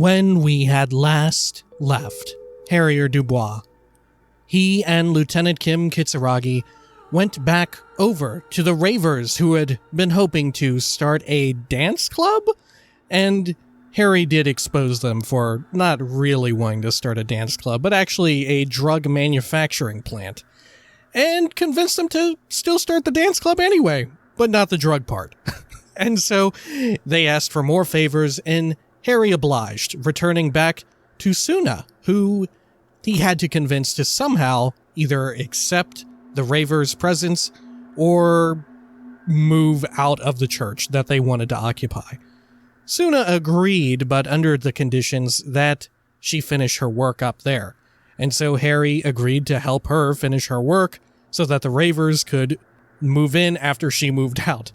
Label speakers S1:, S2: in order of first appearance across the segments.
S1: When we had last left Harrier Dubois, he and Lieutenant Kim Kitsuragi went back over to the ravers who had been hoping to start a dance club, and Harry did expose them for not really wanting to start a dance club, but actually a drug manufacturing plant, and convinced them to still start the dance club anyway, but not the drug part. And so they asked for more favors, and Harry obliged, returning back to Soona, who he had to convince to somehow either accept the ravers' presence or move out of the church that they wanted to occupy. Soona agreed, but under the conditions that she finish her work up there. And so Harry agreed to help her finish her work so that the ravers could move in after she moved out.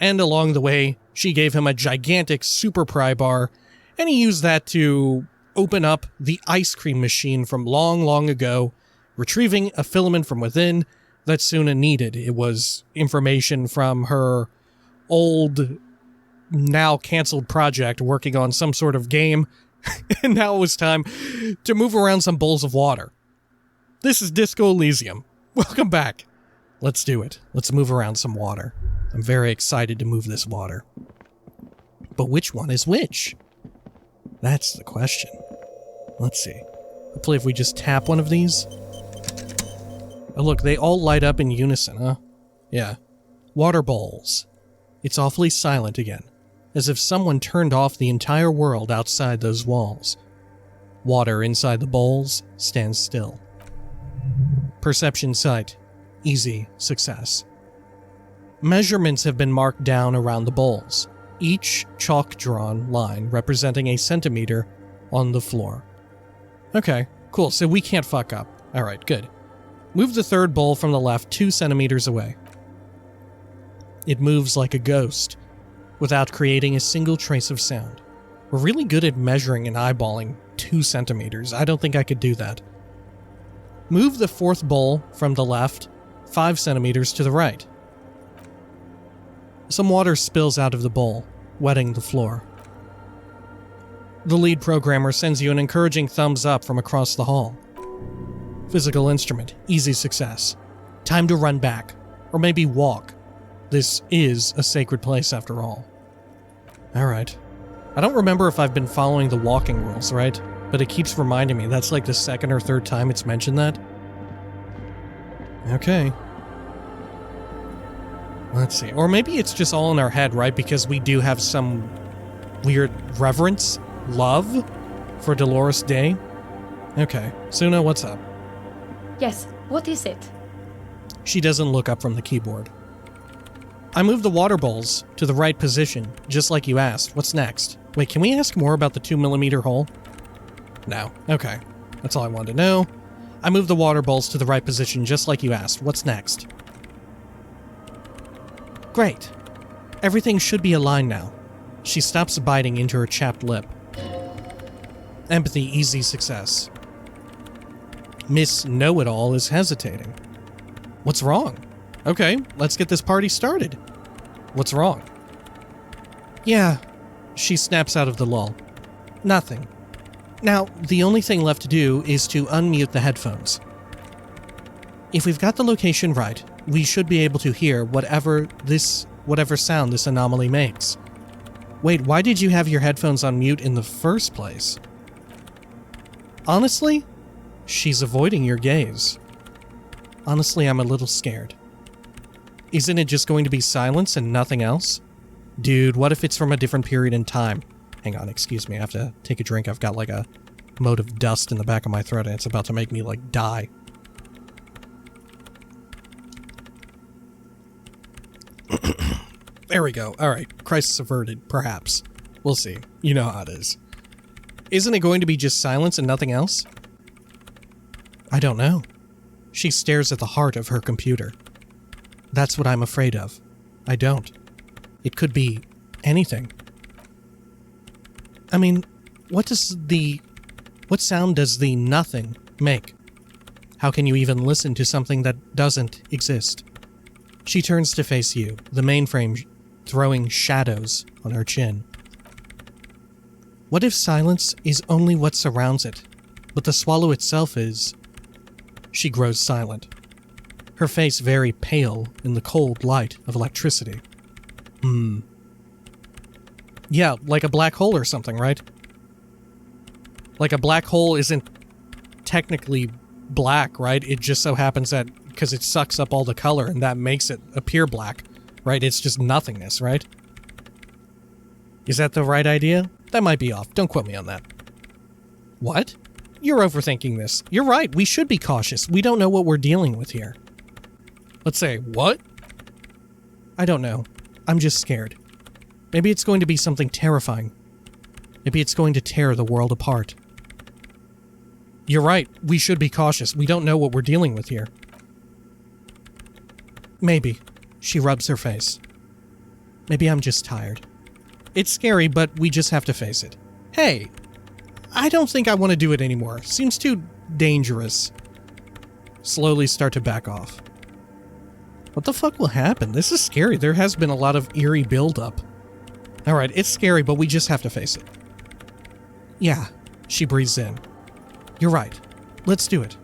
S1: And along the way, she gave him a gigantic super pry bar, and he used that to open up the ice cream machine from long, long ago, retrieving a filament from within that Soona needed. It was information from her old, now canceled project working on some sort of game, and now it was time to move around some bowls of water. This is Disco Elysium. Welcome back. Let's do it. Let's move around some water. I'm very excited to move this water. But which one is which? That's the question. Let's see. Hopefully if we just tap one of these. Oh look, they all light up in unison, huh? Yeah. Water bowls. It's awfully silent again, as if someone turned off the entire world outside those walls. Water inside the bowls stands still. Perception sight. Easy success. Measurements have been marked down around the bowls, each chalk-drawn line representing a centimeter on the floor. Okay, cool, so we can't fuck up. Alright, good. Move the third bowl from the left 2 centimeters away. It moves like a ghost, without creating a single trace of sound. We're really good at measuring and eyeballing 2 centimeters. I don't think I could do that. Move the fourth bowl from the left 5 centimeters to the right. Some water spills out of the bowl, wetting the floor. The lead programmer sends you an encouraging thumbs up from across the hall. Physical instrument, easy success. Time to run back, or maybe walk. This is a sacred place after all. Alright. I don't remember if I've been following the walking rules, right? But it keeps reminding me. That's like the second or third time it's mentioned that. Okay. Let's see. Or maybe it's just all in our head, right? Because we do have some weird reverence, love for Dolores Day. Okay. Soona, what's up?
S2: Yes, what is it?
S1: She doesn't look up from the keyboard. I moved the water bowls to the right position, just like you asked. What's next? Wait, can we ask more about the 2mm hole? No. Okay. That's all I wanted to know. I moved the water bowls to the right position, just like you asked. What's next? Great. Everything should be aligned now. She stops biting into her chapped lip. Empathy, easy success. Miss Know-It-All is hesitating. What's wrong? Okay, let's get this party started. What's wrong? Yeah, she snaps out of the lull. Nothing. Now, the only thing left to do is to unmute the headphones. If we've got the location right, we should be able to hear whatever sound this anomaly makes. Wait, why did you have your headphones on mute in the first place? Honestly, she's avoiding your gaze. Honestly, I'm a little scared. Isn't it just going to be silence and nothing else? Dude, what if it's from a different period in time? Hang on, excuse me, I have to take a drink. I've got like a mote of dust in the back of my throat and it's about to make me like die. There we go. Alright, crisis averted, perhaps. We'll see. You know how it is. Isn't it going to be just silence and nothing else? I don't know. She stares at the heart of her computer. That's what I'm afraid of. I don't. It could be anything. I mean, what sound does the nothing make? How can you even listen to something that doesn't exist? She turns to face you, the mainframe throwing shadows on her chin. What if silence is only what surrounds it, but the swallow itself is... She grows silent, her face very pale in the cold light of electricity. Yeah, like a black hole or something, right? Like a black hole isn't technically black, right? It just so happens that because it sucks up all the color and that makes it appear black, right? It's just nothingness, right? Is that the right idea? That might be off. Don't quote me on that. What? You're overthinking this. You're right. We should be cautious. We don't know what we're dealing with here. Let's say, what? I don't know. I'm just scared. Maybe it's going to be something terrifying. Maybe it's going to tear the world apart. You're right. We should be cautious. We don't know what we're dealing with here. Maybe. She rubs her face. Maybe I'm just tired. It's scary, but we just have to face it. Hey, I don't think I want to do it anymore. Seems too dangerous. Slowly start to back off. What the fuck will happen? This is scary. There has been a lot of eerie buildup. Alright, it's scary, but we just have to face it. Yeah, she breathes in. You're right. Let's do it.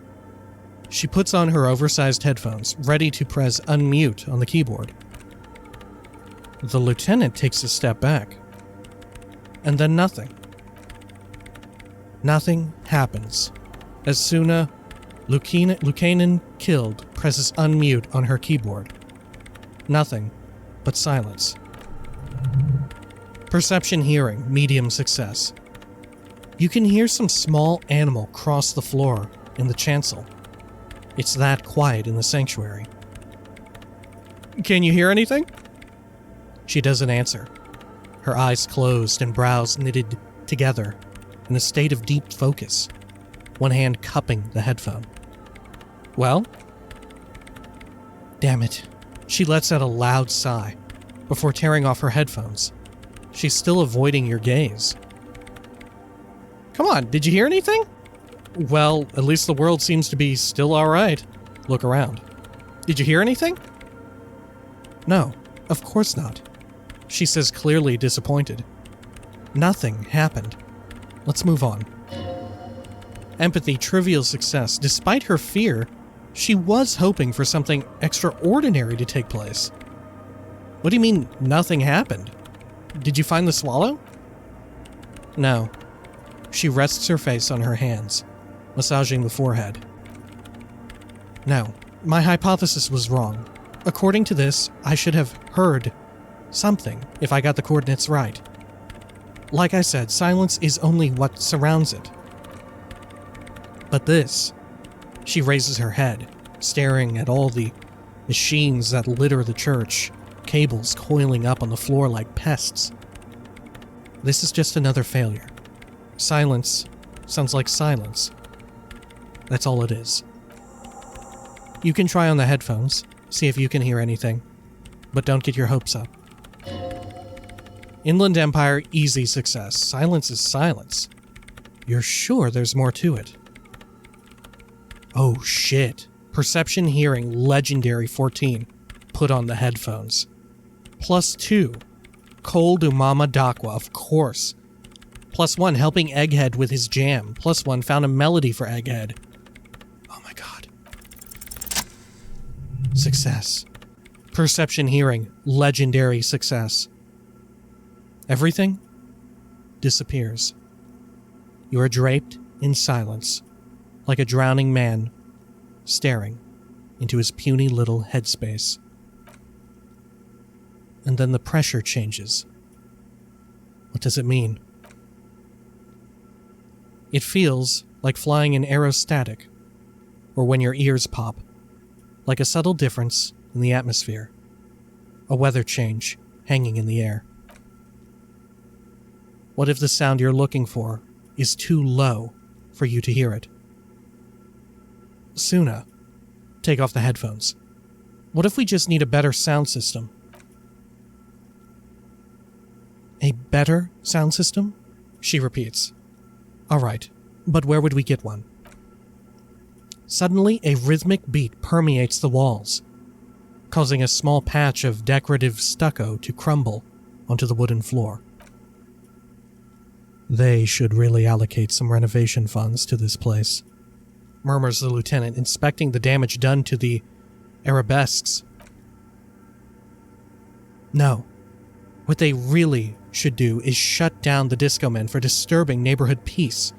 S1: She puts on her oversized headphones, ready to press unmute on the keyboard. The lieutenant takes a step back. And then nothing. Nothing happens. As Soona, Lucanen killed, presses unmute on her keyboard. Nothing but silence. Perception hearing, medium success. You can hear some small animal cross the floor in the chancel. It's that quiet in the sanctuary. Can you hear anything? She doesn't answer. Her eyes closed and brows knitted together in a state of deep focus, one hand cupping the headphone. Well? Damn it. She lets out a loud sigh before tearing off her headphones. She's still avoiding your gaze. Come on, did you hear anything? Well, at least the world seems to be still alright. Look around. Did you hear anything? No, of course not. She says, clearly disappointed. Nothing happened. Let's move on. Empathy, trivial success. Despite her fear, she was hoping for something extraordinary to take place. What do you mean, nothing happened? Did you find the swallow? No. She rests her face on her hands, massaging the forehead. No, my hypothesis was wrong. According to this, I should have heard something if I got the coordinates right. Like I said, silence is only what surrounds it. But this... She raises her head, staring at all the machines that litter the church, cables coiling up on the floor like pests. This is just another failure. Silence sounds like silence. That's all it is. You can try on the headphones, see if you can hear anything, but don't get your hopes up. Inland Empire, easy success. Silence is silence. You're sure there's more to it? Oh shit. Perception hearing, legendary 14. Put on the headphones. +2. Cold Umama Dakwa, of course. +1, helping Egghead with his jam. +1, found a melody for Egghead. Oh my god. Success. Perception hearing, legendary success. Everything disappears. You are draped in silence, like a drowning man staring into his puny little headspace. And then the pressure changes. What does it mean? It feels like flying in aerostatic, or when your ears pop, like a subtle difference in the atmosphere, a weather change hanging in the air. What if the sound you're looking for is too low for you to hear it? Soona, take off the headphones. What if we just need a better sound system? A better sound system? She repeats. Alright, but where would we get one? Suddenly, a rhythmic beat permeates the walls, causing a small patch of decorative stucco to crumble onto the wooden floor. They should really allocate some renovation funds to this place, murmurs the lieutenant, inspecting the damage done to the arabesques. No. What they really should do is shut down the disco men for disturbing neighborhood peace.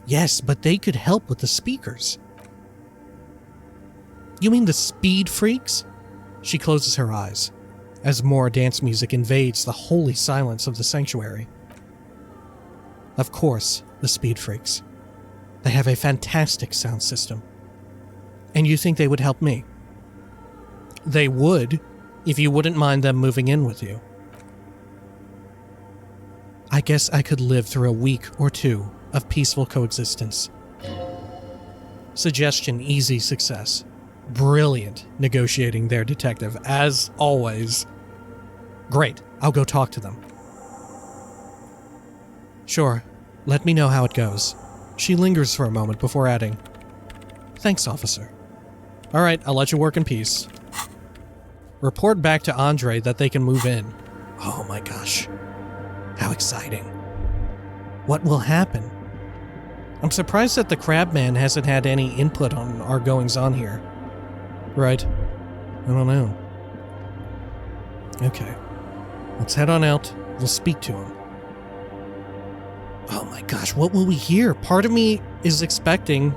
S1: Yes, but they could help with the speakers. You mean the speed freaks? She closes her eyes as more dance music invades the holy silence of the sanctuary. Of course, the speed freaks. They have a fantastic sound system. And you think they would help me? They would, if you wouldn't mind them moving in with you. I guess I could live through a week or two of peaceful coexistence. Suggestion, easy success. Brilliant negotiating there, detective, as always. Great, I'll go talk to them. Sure, let me know how it goes. She lingers for a moment before adding, Thanks, officer. Alright, I'll let you work in peace. Report back to Andre that they can move in. Oh my gosh. How exciting. What will happen? I'm surprised that the Crabman hasn't had any input on our goings-on here. Right. I don't know. Okay. Let's head on out. We'll speak to him. Oh my gosh, what will we hear? Part of me is expecting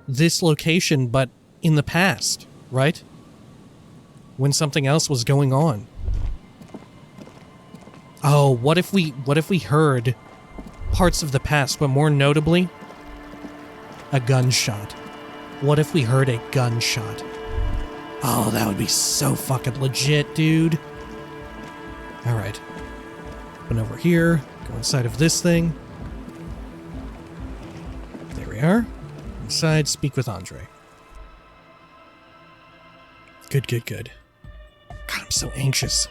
S1: this location, but in the past, right? When something else was going on. Oh, what if we heard parts of the past, but more notably, a gunshot? What if we heard a gunshot? Oh, that would be so fucking legit, dude. Alright. Open over here. Go inside of this thing. There we are. Inside, speak with Andre. Good. God, I'm so anxious.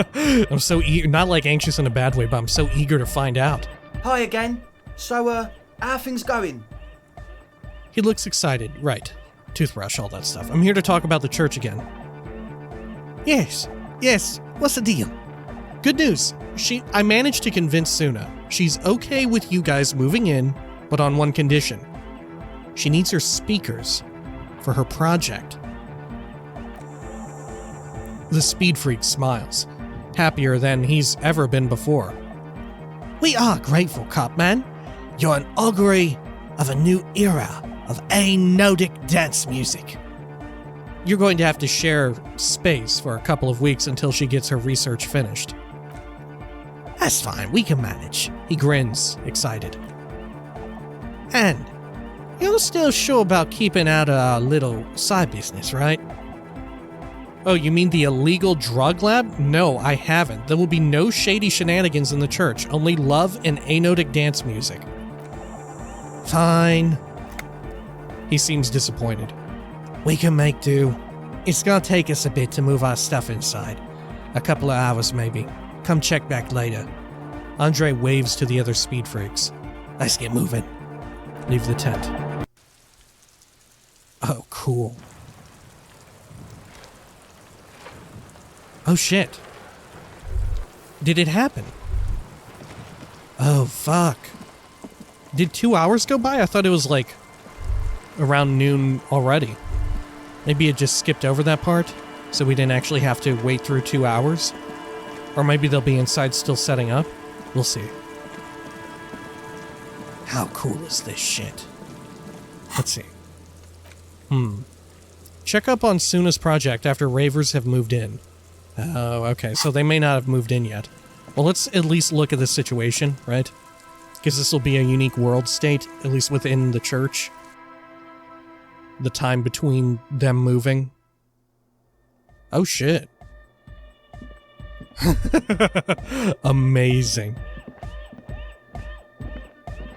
S1: I'm so eager, not like anxious in a bad way, but I'm so eager to find out.
S3: Hi again. So, how are things going?
S1: He looks excited. Right. Toothbrush, all that stuff. I'm here to talk about the church again. Yes. What's the deal? Good news. I managed to convince Soona. She's okay with you guys moving in, but on one condition. She needs her speakers for her project. The speed freak smiles, happier than he's ever been before. We are grateful, Copman. You're an augury of a new era of anodic dance music. You're going to have to share space for a couple of weeks until she gets her research finished. That's fine, we can manage. He grins, excited. And you're still sure about keeping out of our little side business, right? Oh, you mean the illegal drug lab? No, I haven't. There will be no shady shenanigans in the church, only love and anodic dance music. Fine. He seems disappointed. We can make do. It's gonna take us a bit to move our stuff inside. A couple of hours, maybe. Come check back later. Andre waves to the other speed freaks. Let's get moving. Leave the tent. Oh, cool. Oh, shit. Did it happen? Oh, fuck. Did 2 hours go by? I thought it was like around noon already. Maybe it just skipped over that part, so we didn't actually have to wait through 2 hours. Or maybe they'll be inside still setting up. We'll see. How cool is this shit? Let's see. Check up on Soona's project after ravers have moved in. Oh, okay, so they may not have moved in yet. Well, let's at least look at the situation, right? Because this will be a unique world state, at least within the church. The time between them moving. Oh, shit. Amazing.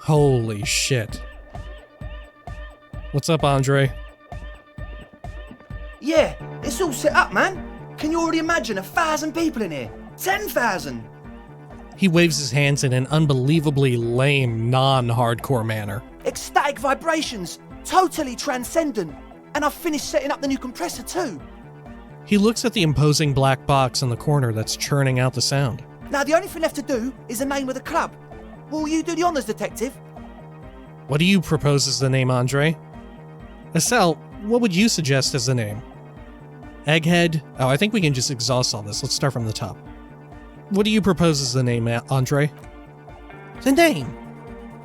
S1: Holy shit. What's up, Andre?
S3: Yeah, it's all set up, man. Can you already imagine 1,000 people in here? 10,000!
S1: He waves his hands in an unbelievably lame, non-hardcore manner.
S3: Ecstatic vibrations, totally transcendent. And I've finished setting up the new compressor too.
S1: He looks at the imposing black box in the corner that's churning out the sound.
S3: Now the only thing left to do is the name of the club. Will you do the honours, detective?
S1: What do you propose as the name, Andre? Estelle, what would you suggest as the name? Egghead? Oh, I think we can just exhaust all this. Let's start from the top. What do you propose as the name, Andre? The name!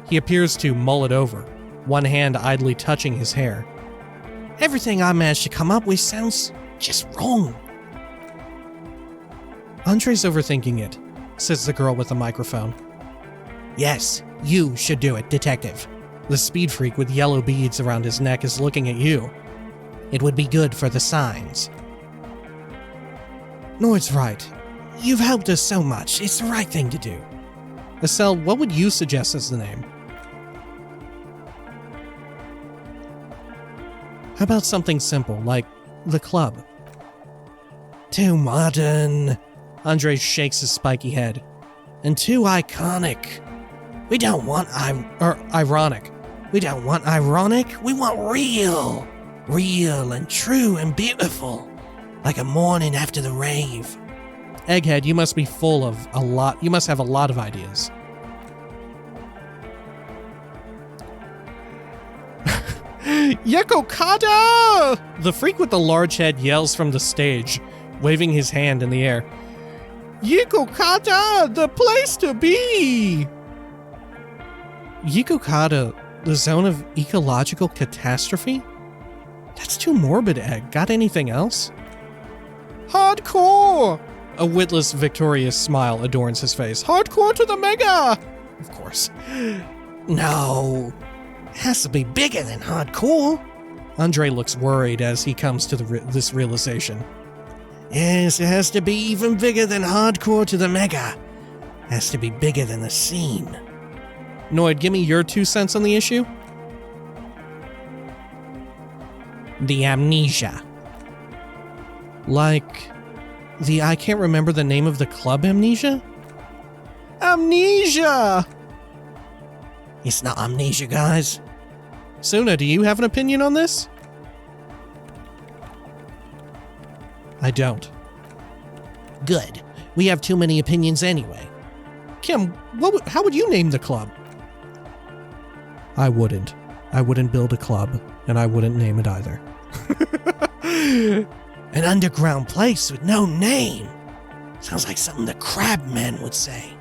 S1: He appears to mull it over, one hand idly touching his hair. Everything I managed to come up with sounds just wrong. Andre's overthinking it, says the girl with the microphone. Yes, you should do it, detective. The speed freak with yellow beads around his neck is looking at you. It would be good for the signs. Noid's right. You've helped us so much. It's the right thing to do. Estelle, what would you suggest as the name? How about something simple, like the club? Too modern. Andre shakes his spiky head. And too iconic. We don't want ironic. We don't want ironic. We want real. Real and true and beautiful. Like a morning after the rave. Egghead, you must be full of a lot. You must have a lot of ideas. Yekokada! The freak with the large head yells from the stage, waving his hand in the air. Yekokada, the place to be! Yekokada, the zone of ecological catastrophe? That's too morbid, Egg. Got anything else? Hardcore! A witless, victorious smile adorns his face. Hardcore to the mega! Of course. No. It has to be bigger than hardcore. Andre looks worried as he comes to this realization. Yes, it has to be even bigger than hardcore to the mega. It has to be bigger than the scene. Noid, give me your 2 cents on the issue. The amnesia. Like I can't remember the name of the club amnesia? Amnesia! It's not amnesia, guys. Soona, do you have an opinion on this? I don't. Good. We have too many opinions anyway. Kim, how would you name the club? I wouldn't. I wouldn't build a club, and I wouldn't name it either. An underground place with no name. Sounds like something the Crabmen would say.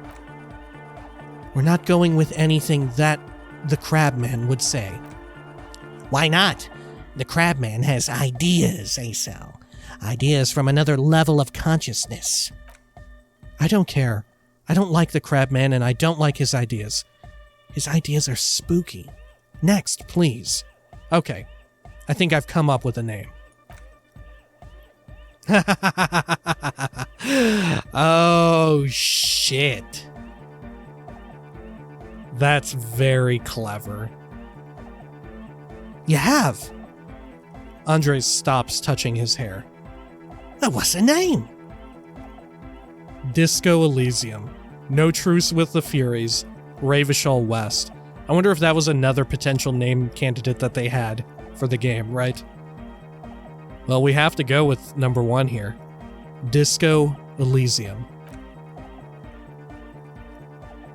S1: We're not going with anything that the Crabman would say. Why not? The Crabman has ideas, Acel. Ideas from another level of consciousness. I don't care. I don't like the Crabman and I don't like his ideas. His ideas are spooky. Next, please. Okay. I think I've come up with a name. Oh, shit. That's very clever. You have. Andres stops touching his hair. What's the name? Disco Elysium. No Truce with the Furies. Revachol West. I wonder if that was another potential name candidate that they had for the game, right? Well, we have to go with number 1 here. Disco Elysium.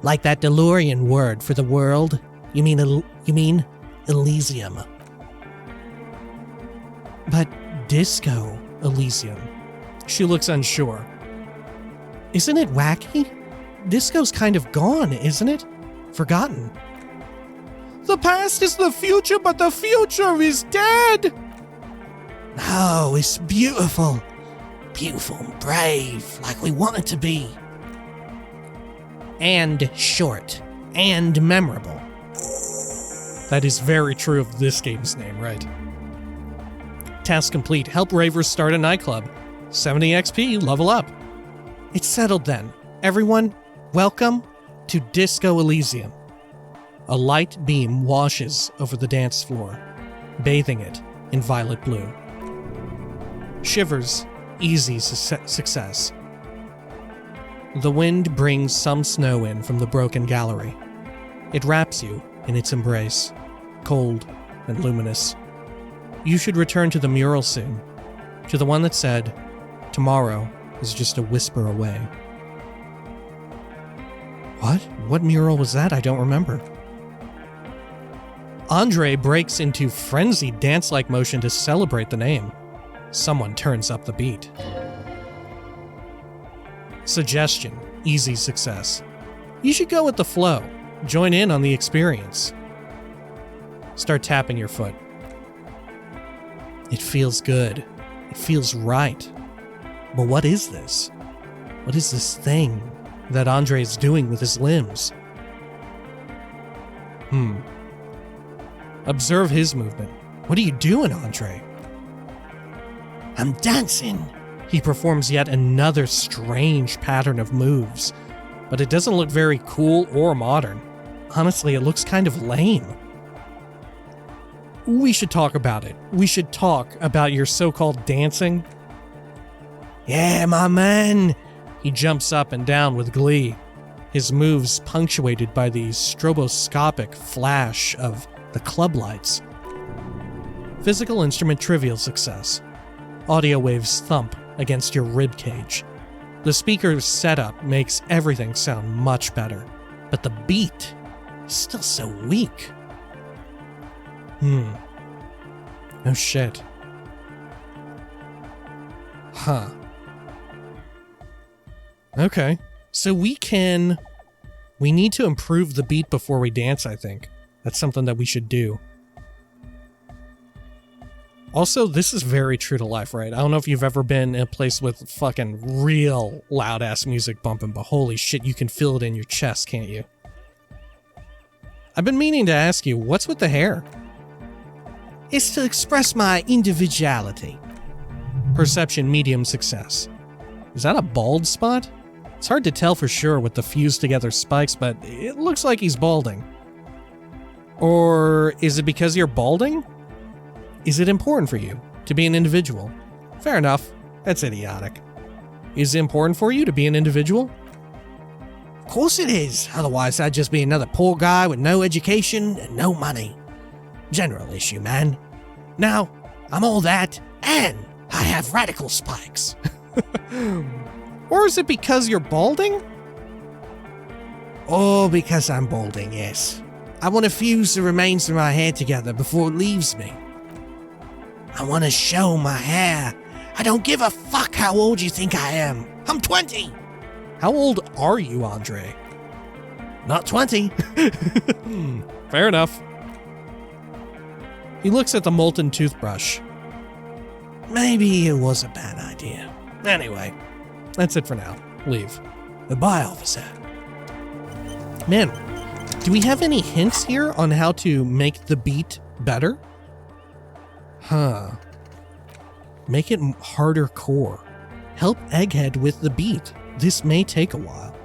S1: Like that Delurian word for the world? You mean Elysium. But Disco Elysium. She looks unsure. Isn't it wacky? Disco's kind of gone, isn't it? Forgotten. The past is the future, but the future is dead! No, it's beautiful. Beautiful and brave, like we want it to be. And short. And memorable. That is very true of this game's name, right? Task complete. Help ravers start a nightclub. 70 XP, level up. It's settled then. Everyone, welcome to Disco Elysium. A light beam washes over the dance floor, bathing it in violet blue. Shivers, easy success. The wind brings some snow in from the broken gallery. It wraps you in its embrace, cold and luminous. You should return to the mural soon, to the one that said, "Tomorrow is just a whisper away." What? What mural was that? I don't remember. Andre breaks into frenzied dance-like motion to celebrate the name. Someone turns up the beat. Suggestion. Easy success. You should go with the flow. Join in on the experience. Start tapping your foot. It feels good. It feels right. But what is this? What is this thing that Andre is doing with his limbs? Observe his movement. What are you doing, Andre? I'm dancing. He performs yet another strange pattern of moves, but it doesn't look very cool or modern. Honestly, it looks kind of lame. We should talk about it. We should talk about your so-called dancing. Yeah, my man. He jumps up and down with glee, his moves punctuated by the stroboscopic flash of the club lights. Physical instrument trivial success. Audio waves thump against your ribcage. The speaker's setup makes everything sound much better, but the beat is still so weak. Oh shit. Huh. Okay. So we need to improve the beat before we dance, I think. That's something that we should do. Also, this is very true to life, right? I don't know if you've ever been in a place with fucking real loud-ass music bumping, but holy shit, you can feel it in your chest, can't you? I've been meaning to ask you, what's with the hair? It's to express my individuality. Perception medium success. Is that a bald spot? It's hard to tell for sure with the fused together spikes, but it looks like he's balding. Or is it because you're balding? Is it important for you to be an individual? Fair enough. That's idiotic. Is it important for you to be an individual? Of course it is. Otherwise, I'd just be another poor guy with no education and no money. General issue, man. Now, I'm all that, and I have radical spikes. Or is it because you're balding? Oh, because I'm balding, yes. I want to fuse the remains of my hair together before it leaves me. I want to show my hair. I don't give a fuck how old you think I am. I'm 20. How old are you, Andre? Not 20. Fair enough. He looks at the molten toothbrush. Maybe it was a bad idea. Anyway, that's it for now. Leave. Goodbye, officer. Man, do we have any hints here on how to make the beat better? Huh. Make it harder core. Help Egghead with the beat. This may take a while.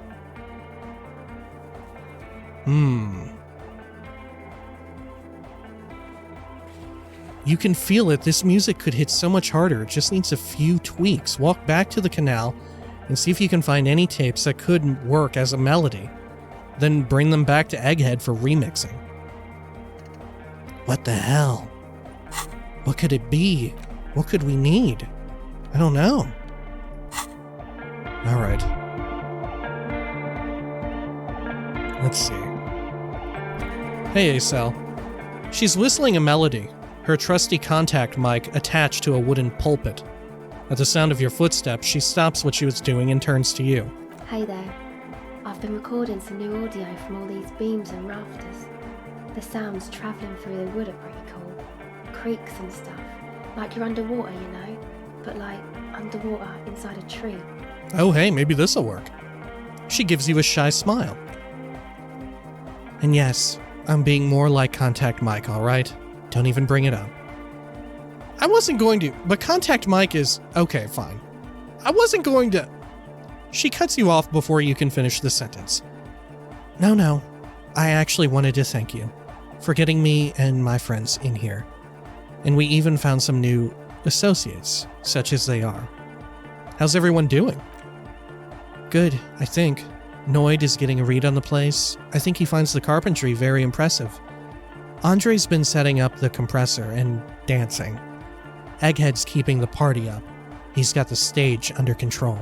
S1: You can feel it. This music could hit so much harder. It just needs a few tweaks. Walk back to the canal and see if you can find any tapes that could work as a melody. Then bring them back to Egghead for remixing. What the hell? What could it be? What could we need? I don't know. Alright. Let's see. Hey, Acel. She's whistling a melody, her trusty contact mic attached to a wooden pulpit. At the sound of your footsteps, she stops what she was doing and turns to you.
S2: Hey there. I've been recording some new audio from all these beams and rafters. The sounds travelling through the wood are pretty cool. Creaks and stuff. Like you're underwater, you know? But like, underwater inside a tree.
S1: Oh hey, maybe this'll work. She gives you a shy smile. And yes, I'm being more like Contact Mike, alright? Don't even bring it up. I wasn't going to, but Contact Mike is... Okay, fine. I wasn't going to... She cuts you off before you can finish the sentence. No. I actually wanted to thank you for getting me and my friends in here. And we even found some new associates, such as they are. How's everyone doing? Good, I think. Noid is getting a read on the place. I think he finds the carpentry very impressive. Andre's been setting up the compressor and dancing. Egghead's keeping the party up. He's got the stage under control.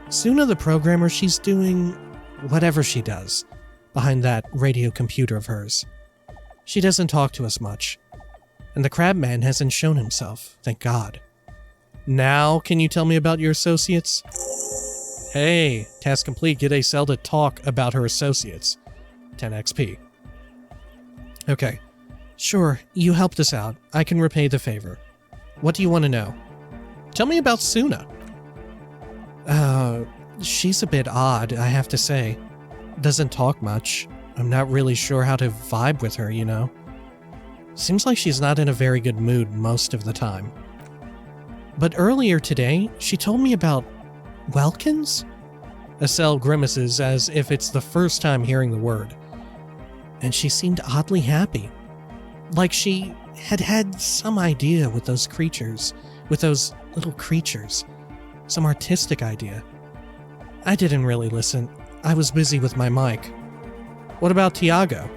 S1: Soona the programmer, she's doing whatever she does behind that radio computer of hers. She doesn't talk to us much, and the Crabman hasn't shown himself, thank God. Now, can you tell me about your associates? Hey, task complete, get a cell to talk about her associates. 10 XP. Okay, sure, you helped us out. I can repay the favor. What do you want to know? Tell me about Soona. She's a bit odd, I have to say. Doesn't talk much. I'm not really sure how to vibe with her, you know? Seems like she's not in a very good mood most of the time. But earlier today, she told me about Welkins? Estelle grimaces as if it's the first time hearing the word. And she seemed oddly happy. Like she had some idea with those creatures, with those little creatures. Some artistic idea. I didn't really listen. I was busy with my mic. What about Tiago?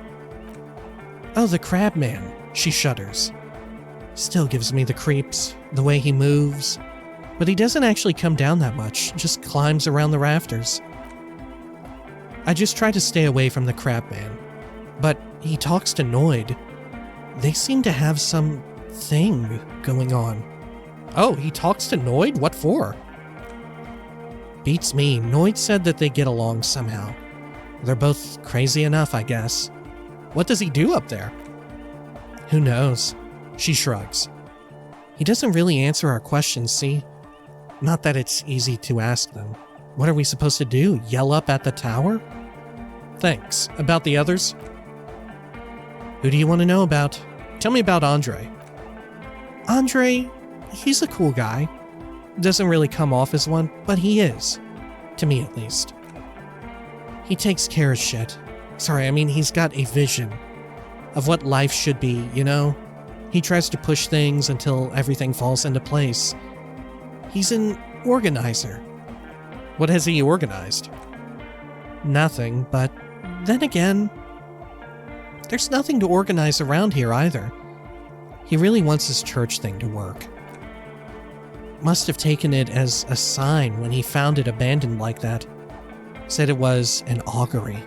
S1: Oh, the Crabman. She shudders. Still gives me the creeps, the way he moves. But he doesn't actually come down that much, just climbs around the rafters. I just try to stay away from the Crabman. But he talks to Noid. They seem to have some thing going on. Oh, he talks to Noid? What for? Beats me. Noid said that they get along somehow. They're both crazy enough, I guess. What does he do up there? Who knows? She shrugs. He doesn't really answer our questions, see? Not that it's easy to ask them. What are we supposed to do? Yell up at the tower? Thanks. About the others? Who do you want to know about? Tell me about Andre. Andre, he's a cool guy. Doesn't really come off as one, but he is. To me, at least. He takes care of shit. Sorry, I mean, he's got a vision of what life should be, you know? He tries to push things until everything falls into place. He's an organizer. What has he organized? Nothing, but then again, there's nothing to organize around here either. He really wants his church thing to work. Must have taken it as a sign when he found it abandoned like that. Said it was an augury.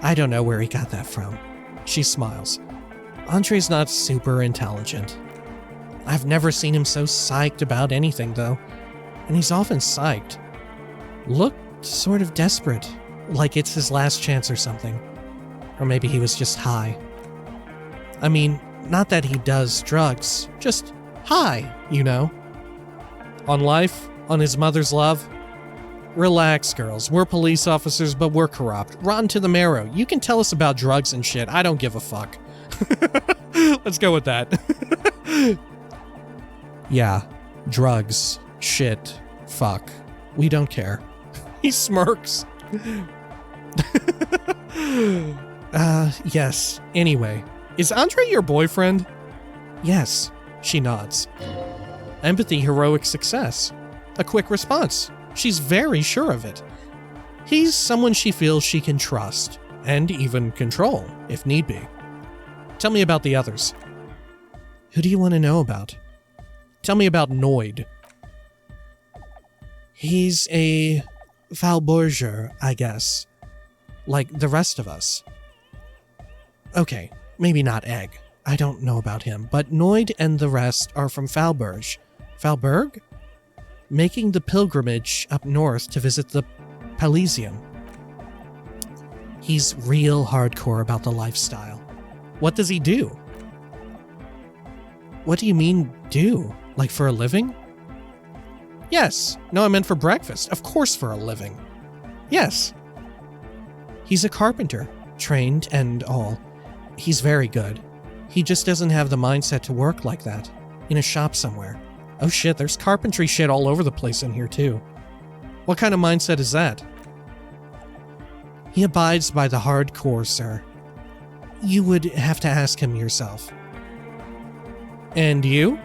S1: I don't know where he got that from. She smiles. Andre's not super intelligent. I've never seen him so psyched about anything, though. And he's often psyched. Looked sort of desperate, like it's his last chance or something. Or maybe he was just high. I mean, not that he does drugs, just high, you know? On life? On his mother's love? Relax, girls. We're police officers, but we're corrupt. Rotten to the marrow. You can tell us about drugs and shit. I don't give a fuck. Let's go with that. Yeah. Drugs. Shit. Fuck. We don't care. He smirks. Yes. Anyway. Is Andre your boyfriend? Yes. She nods. Empathy, heroic success. A quick response. She's very sure of it. He's someone she feels she can trust, and even control, if need be. Tell me about the others. Who do you want to know about? Tell me about Noid. He's a Valborger, I guess. Like the rest of us. Okay, maybe not Egg. I don't know about him, but Noid and the rest are from Valberg. Valberg? Making the pilgrimage up north to visit the Elysium. He's real hardcore about the lifestyle. What does he do? What do you mean, do? Like for a living? Yes. No, I meant for breakfast. Of course for a living. Yes. He's a carpenter, trained and all. He's very good. He just doesn't have the mindset to work like that, in a shop somewhere. Oh shit, there's carpentry shit all over the place in here too. What kind of mindset is that? He abides by the hardcore, sir. You would have to ask him yourself. And you?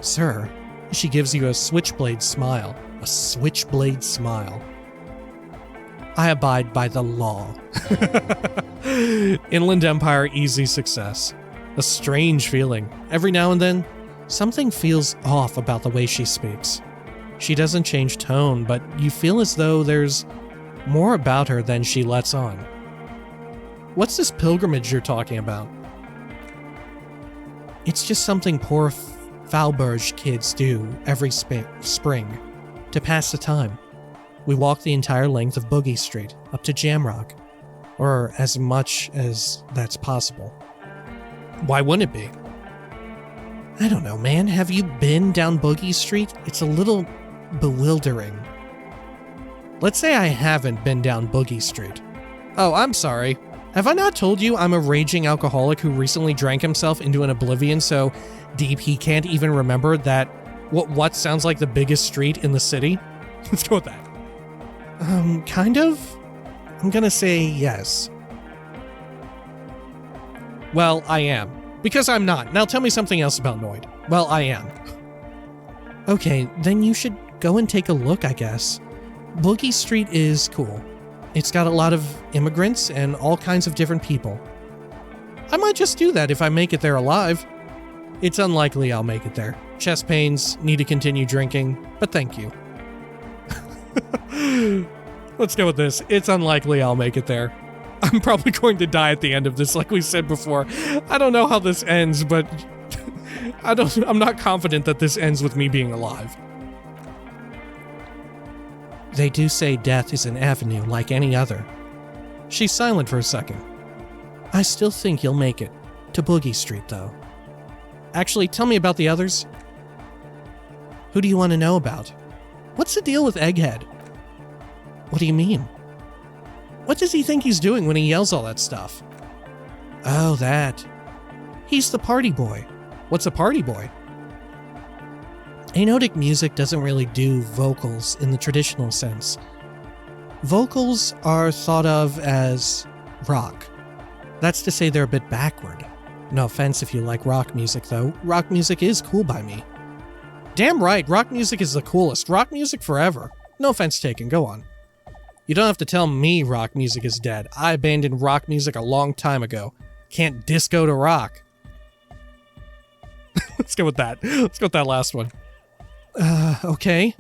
S1: Sir, she gives you a switchblade smile. A switchblade smile. I abide by the law. Inland Empire, easy success. A strange feeling. Every now and then, something feels off about the way she speaks. She doesn't change tone, but you feel as though there's more about her than she lets on. What's this pilgrimage you're talking about? It's just something poor Falberge kids do every spring to pass the time. We walk the entire length of Boogie Street up to Jamrock, or as much as that's possible. Why wouldn't it be? I don't know, man. Have you been down Boogie Street? It's a little bewildering. Let's say I haven't been down Boogie Street. Oh, I'm sorry. Have I not told you I'm a raging alcoholic who recently drank himself into an oblivion so deep he can't even remember that what sounds like the biggest street in the city? Let's go with that. Kind of? I'm gonna say yes. Well, I am. Because I'm not. Now tell me something else about Noid. Well, I am. Okay, then you should go and take a look, I guess. Boogie Street is cool. It's got a lot of immigrants and all kinds of different people. I might just do that if I make it there alive. It's unlikely I'll make it there. Chest pains, need to continue drinking, but thank you. Let's go with this. It's unlikely I'll make it there. I'm probably going to die at the end of this, like we said before. I don't know how this ends, but I'm not confident that this ends with me being alive. They do say death is an avenue like any other. She's silent for a second. I still think you'll make it. To Boogie Street, though. Actually, tell me about the others. Who do you want to know about? What's the deal with Egghead? What do you mean? What does he think he's doing when he yells all that stuff? Oh, that. He's the party boy. What's a party boy? Aeonic music doesn't really do vocals in the traditional sense. Vocals are thought of as rock. That's to say they're a bit backward. No offense if you like rock music, though. Rock music is cool by me. Damn right, rock music is the coolest. Rock music forever. No offense taken, go on. You don't have to tell me rock music is dead. I abandoned rock music a long time ago. Can't disco to rock. Let's go with that. Let's go with that last one. Okay.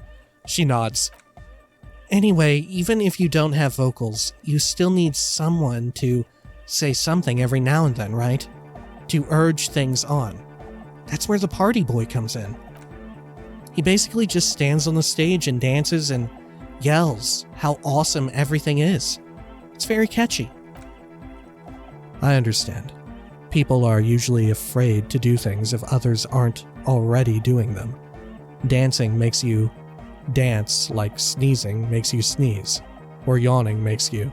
S1: She nods. Anyway, even if you don't have vocals, you still need someone to say something every now and then, right? To urge things on. That's where the party boy comes in. He basically just stands on the stage and dances and yells how awesome everything is. It's very catchy. I understand. People are usually afraid to do things if others aren't already doing them. Dancing makes you dance like sneezing makes you sneeze, or yawning makes you.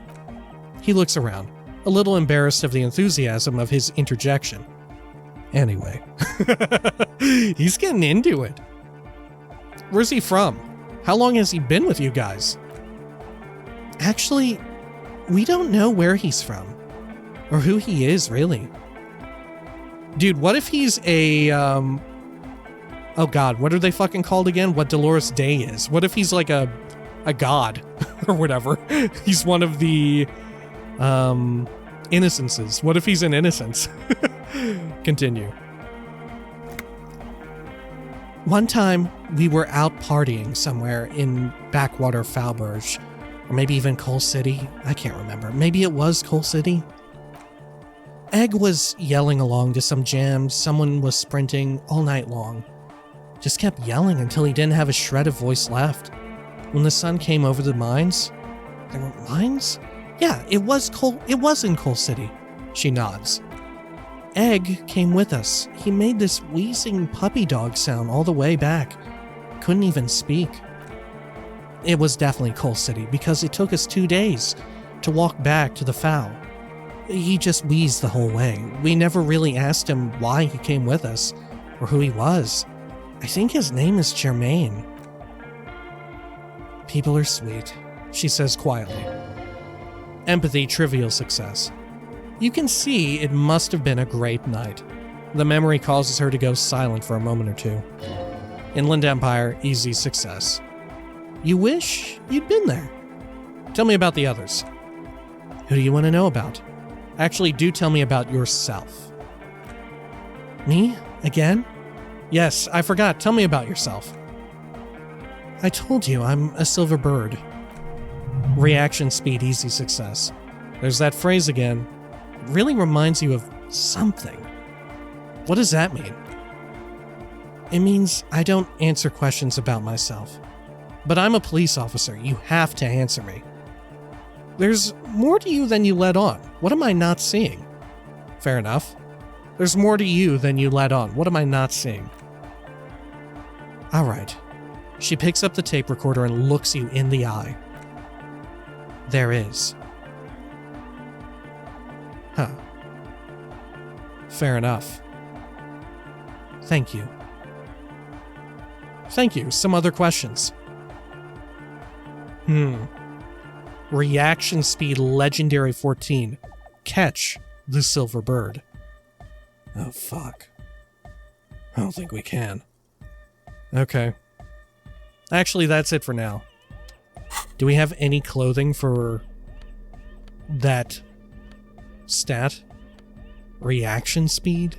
S1: He looks around, a little embarrassed of the enthusiasm of his interjection. Anyway, he's getting into it. Where's he from? How long has he been with you guys? Actually, we don't know where he's from. Or who he is, really. Dude, what if he's a, oh god, what are they fucking called again? What Dolores Day is. What if he's like a god? Or whatever. He's one of the, innocences. What if he's an innocence? Continue. One time, we were out partying somewhere in backwater Falberge, or maybe even Coal City. I can't remember. Maybe it was Coal City. Egg was yelling along to some jams. Someone was sprinting all night long. Just kept yelling until he didn't have a shred of voice left. When the sun came over the mines... There were mines? Yeah, it was in Coal City. She nods. Egg came with us. He made this wheezing puppy dog sound all the way back. Couldn't even speak. It was definitely Coal City because it took us 2 days to walk back to the Foul. He just wheezed the whole way. We never really asked him why he came with us or who he was. I think his name is Germaine. People are sweet, she says quietly. Empathy, trivial success. You can see it must have been a great night. The memory causes her to go silent for a moment or two. Inland Empire, easy success. You wish you'd been there. Tell me about the others. Who do you want to know about? Actually, do tell me about yourself. Me? Again? Yes, I forgot. Tell me about yourself. I told you, I'm a silver bird. Reaction speed, easy success. There's that phrase again. It really reminds you of something. What does that mean? It means I don't answer questions about myself. But I'm a police officer. You have to answer me. There's more to you than you let on. What am I not seeing? Fair enough. There's more to you than you let on. What am I not seeing? All right. She picks up the tape recorder and looks you in the eye. There is. Huh. Fair enough. Thank you. Thank you. Some other questions? Reaction speed legendary 14. Catch the silver bird. Oh, fuck. I don't think we can. Okay. Actually, that's it for now. Do we have any clothing for that stat? Reaction speed?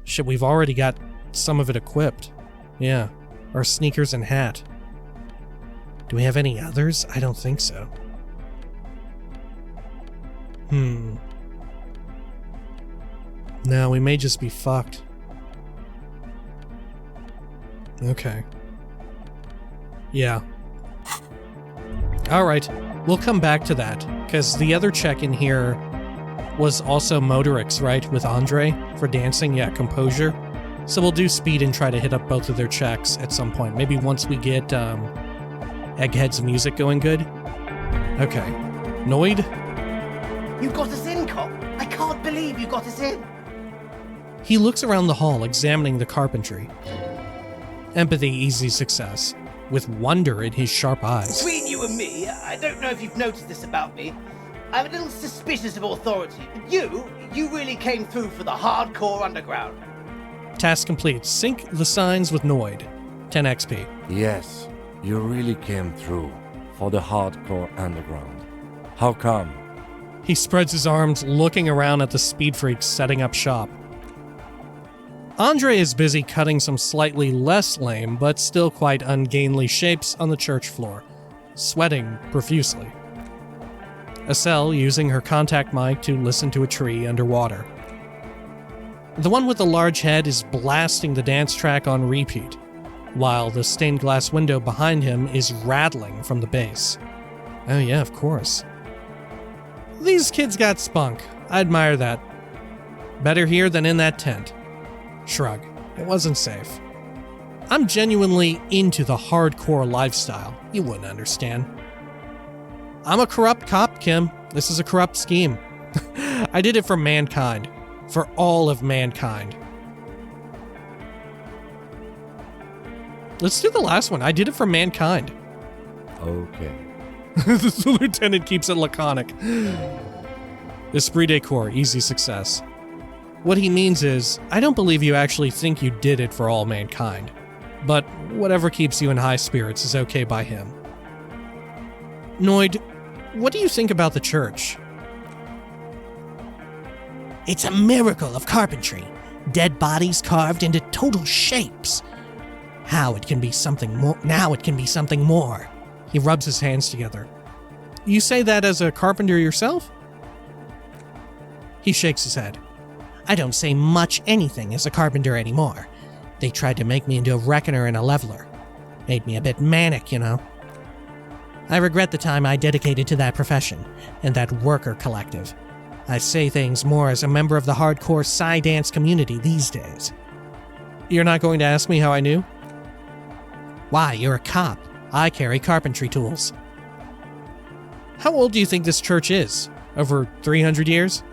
S1: Shit, we've already got some of it equipped. Yeah. Our sneakers and hat. Do we have any others? I don't think so. No, we may just be fucked. Okay. Yeah. Alright, we'll come back to that, because the other check in here was also motorics, right? With Andre for dancing, yeah, composure. So we'll do speed and try to hit up both of their checks at some point. Maybe once we get Egghead's music going good. Okay. Noid?
S4: You got us in, cop! I can't believe you got us in!
S1: He looks around the hall, examining the carpentry. Empathy, easy success, with wonder in his sharp eyes.
S4: Between you and me, I don't know if you've noticed this about me. I'm a little suspicious of authority, but you really came through for the hardcore underground.
S1: Task complete. Sync the signs with Noid. 10 XP.
S5: Yes, you really came through for the hardcore underground. How come?
S1: He spreads his arms, looking around at the speed freaks setting up shop. Andre is busy cutting some slightly less lame, but still quite ungainly shapes on the church floor, sweating profusely. Estelle using her contact mic to listen to a tree underwater. The one with the large head is blasting the dance track on repeat, while the stained glass window behind him is rattling from the bass. Oh yeah, of course. These kids got spunk. I admire that. Better here than in that tent. Shrug. It wasn't safe. I'm genuinely into the hardcore lifestyle. You wouldn't understand. I'm a corrupt cop, Kim. This is a corrupt scheme. I did it for mankind. For all of mankind. Let's do the last one. I did it for mankind.
S5: Okay.
S1: The lieutenant keeps it laconic. Esprit de corps, easy success. What he means is, I don't believe you actually think you did it for all mankind. But whatever keeps you in high spirits is okay by him. Noid, what do you think about the church?
S6: It's a miracle of carpentry. Dead bodies carved into total shapes. Now it can be something more.
S1: He rubs his hands together. You say that as a carpenter yourself? He shakes his head.
S6: I don't say much anything as a carpenter anymore. They tried to make me into a reckoner and a leveler. Made me a bit manic, you know. I regret the time I dedicated to that profession and that worker collective. I say things more as a member of the hardcore Psy dance community these days.
S1: You're not going to ask me how I knew?
S6: Why, you're a cop. I carry carpentry tools.
S1: How old do you think this church is? Over 300 years?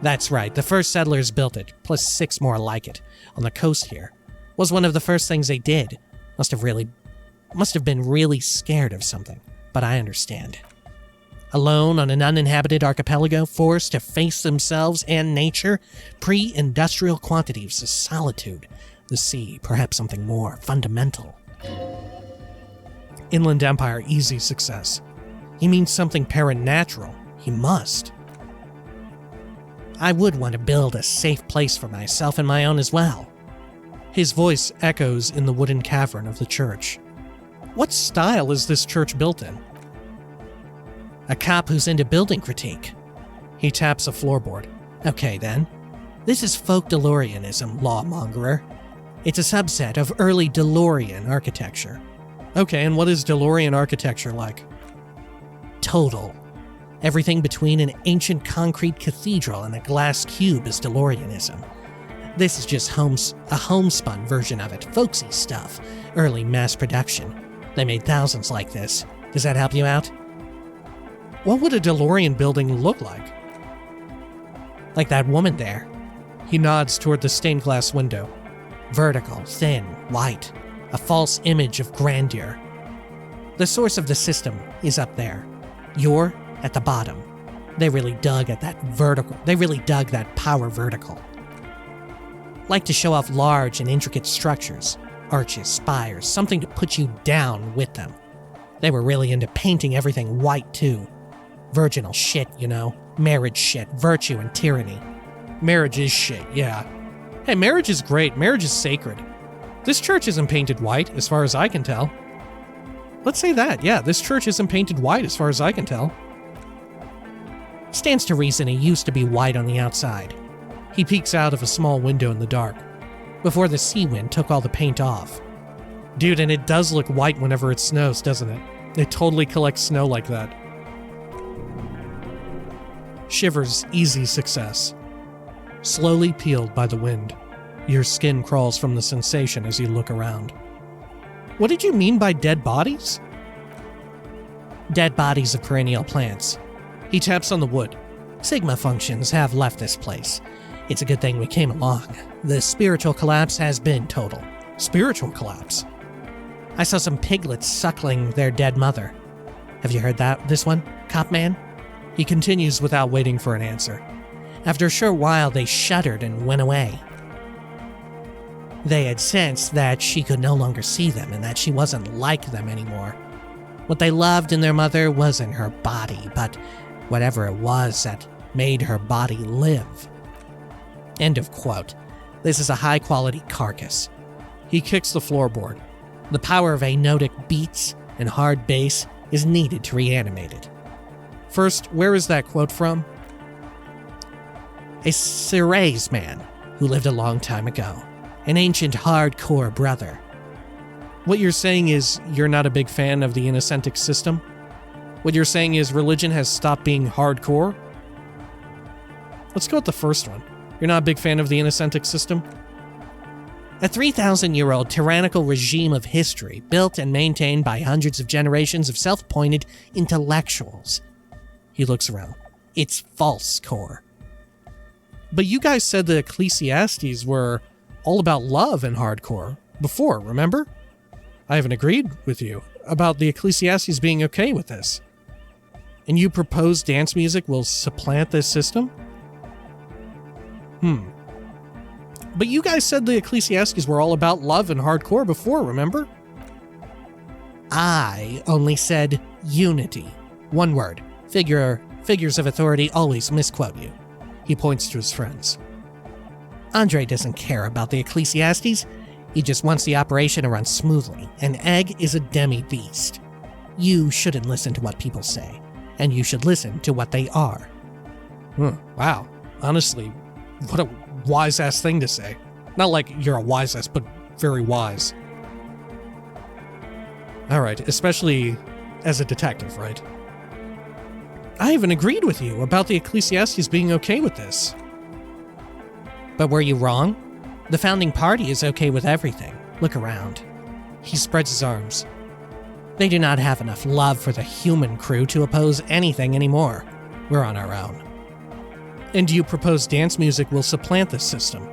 S6: That's right, the first settlers built it, plus 6 more like it, on the coast here. Was one of the first things they did. Must have been really scared of something, but I understand. Alone on an uninhabited archipelago, forced to face themselves and nature, pre-industrial quantities of solitude, the sea, perhaps something more fundamental.
S1: Inland Empire, easy success. He means something paranatural. He must.
S6: I would want to build a safe place for myself and my own as well.
S1: His voice echoes in the wooden cavern of the church. What style is this church built in?
S6: A cop who's into building critique.
S1: He taps a floorboard.
S6: Okay then. This is folk DeLoreanism, lawmongerer. It's a subset of early DeLorean architecture.
S1: Okay, and what is DeLorean architecture like?
S6: Total. Everything between an ancient concrete cathedral and a glass cube is DeLoreanism. This is just a homespun version of it, folksy stuff, early mass production. They made thousands like this. Does that help you out?
S1: What would a DeLorean building look like?
S6: Like that woman there.
S1: He nods toward the stained glass window.
S6: Vertical, thin, white. A false image of grandeur. The source of the system is up there. You're at the bottom. They really dug at that vertical. They really dug that power vertical. Like to show off large and intricate structures. Arches, spires, something to put you down with them. They were really into painting everything white too. Virginal shit, you know. Marriage shit, virtue and tyranny.
S1: Marriage is shit, yeah. Hey, marriage is great. Marriage is sacred. This church isn't painted white, as far as I can tell. Let's say that, yeah, this church isn't painted white, as far as I can tell.
S6: Stands to reason it used to be white on the outside.
S1: He peeks out of a small window in the dark.
S6: Before the sea wind took all the paint off.
S1: Dude, and it does look white whenever it snows, doesn't it? It totally collects snow like that. Shivers, easy success. Slowly peeled by the wind. Your skin crawls from the sensation as you look around. What did you mean by dead bodies?
S6: Dead bodies of perennial plants.
S1: He taps on the wood.
S6: Sigma functions have left this place. It's a good thing we came along. The spiritual collapse has been total.
S1: Spiritual collapse?
S6: I saw some piglets suckling their dead mother. Have you heard this one, Cop Man?
S1: He continues without waiting for an answer.
S6: After a short while, they shuddered and went away. They had sensed that she could no longer see them and that she wasn't like them anymore. What they loved in their mother wasn't her body, but whatever it was that made her body live. End of quote. This is a high-quality carcass.
S1: He kicks the floorboard.
S6: The power of anodic beats and hard bass is needed to reanimate it.
S1: First, where is that quote from?
S6: A Siray's man who lived a long time ago. An ancient hardcore brother.
S1: What you're saying is you're not a big fan of the inacentic system? What you're saying is religion has stopped being hardcore? Let's go with the first one. You're not a big fan of the inacentic system?
S6: A 3,000-year-old tyrannical regime of history built and maintained by hundreds of generations of self-appointed intellectuals.
S1: He looks around.
S6: It's false core.
S1: But you guys said the Ecclesiastes were all about love and hardcore before, remember? I haven't agreed with you about the Ecclesiastes being okay with this. And you propose dance music will supplant this system? But you guys said the Ecclesiastes were all about love and hardcore before, remember?
S6: I only said unity. One word. Figures of authority always misquote you.
S1: He points to his friends.
S6: Andre doesn't care about the Ecclesiastes. He just wants the operation to run smoothly. An egg is a demi-beast. You shouldn't listen to what people say, and you should listen to what they are.
S1: Wow. Honestly, what a wise-ass thing to say. Not like you're a wise-ass, but very wise. Alright, especially as a detective, right? I haven't agreed with you about the Ecclesiastes being okay with this.
S6: But were you wrong? The founding party is okay with everything. Look around.
S1: He spreads his arms.
S6: They do not have enough love for the human crew to oppose anything anymore. We're on our own.
S1: And do you propose dance music will supplant this system?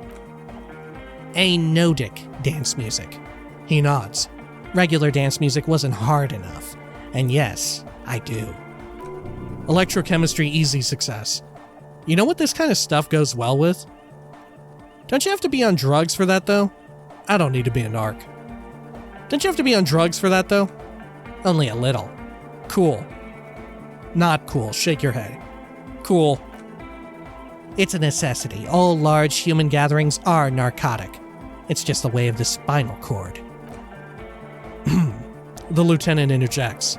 S6: Anodic dance music.
S1: He nods.
S6: Regular dance music wasn't hard enough. And yes, I do.
S1: Electrochemistry, easy success. You know what this kind of stuff goes well with? Don't you have to be on drugs for that, though? I don't need to be a narc. Don't you have to be on drugs for that, though?
S6: Only a little.
S1: Cool. Not cool. Shake your head. Cool.
S6: It's a necessity. All large human gatherings are narcotic. It's just the way of the spinal cord.
S1: The lieutenant interjects.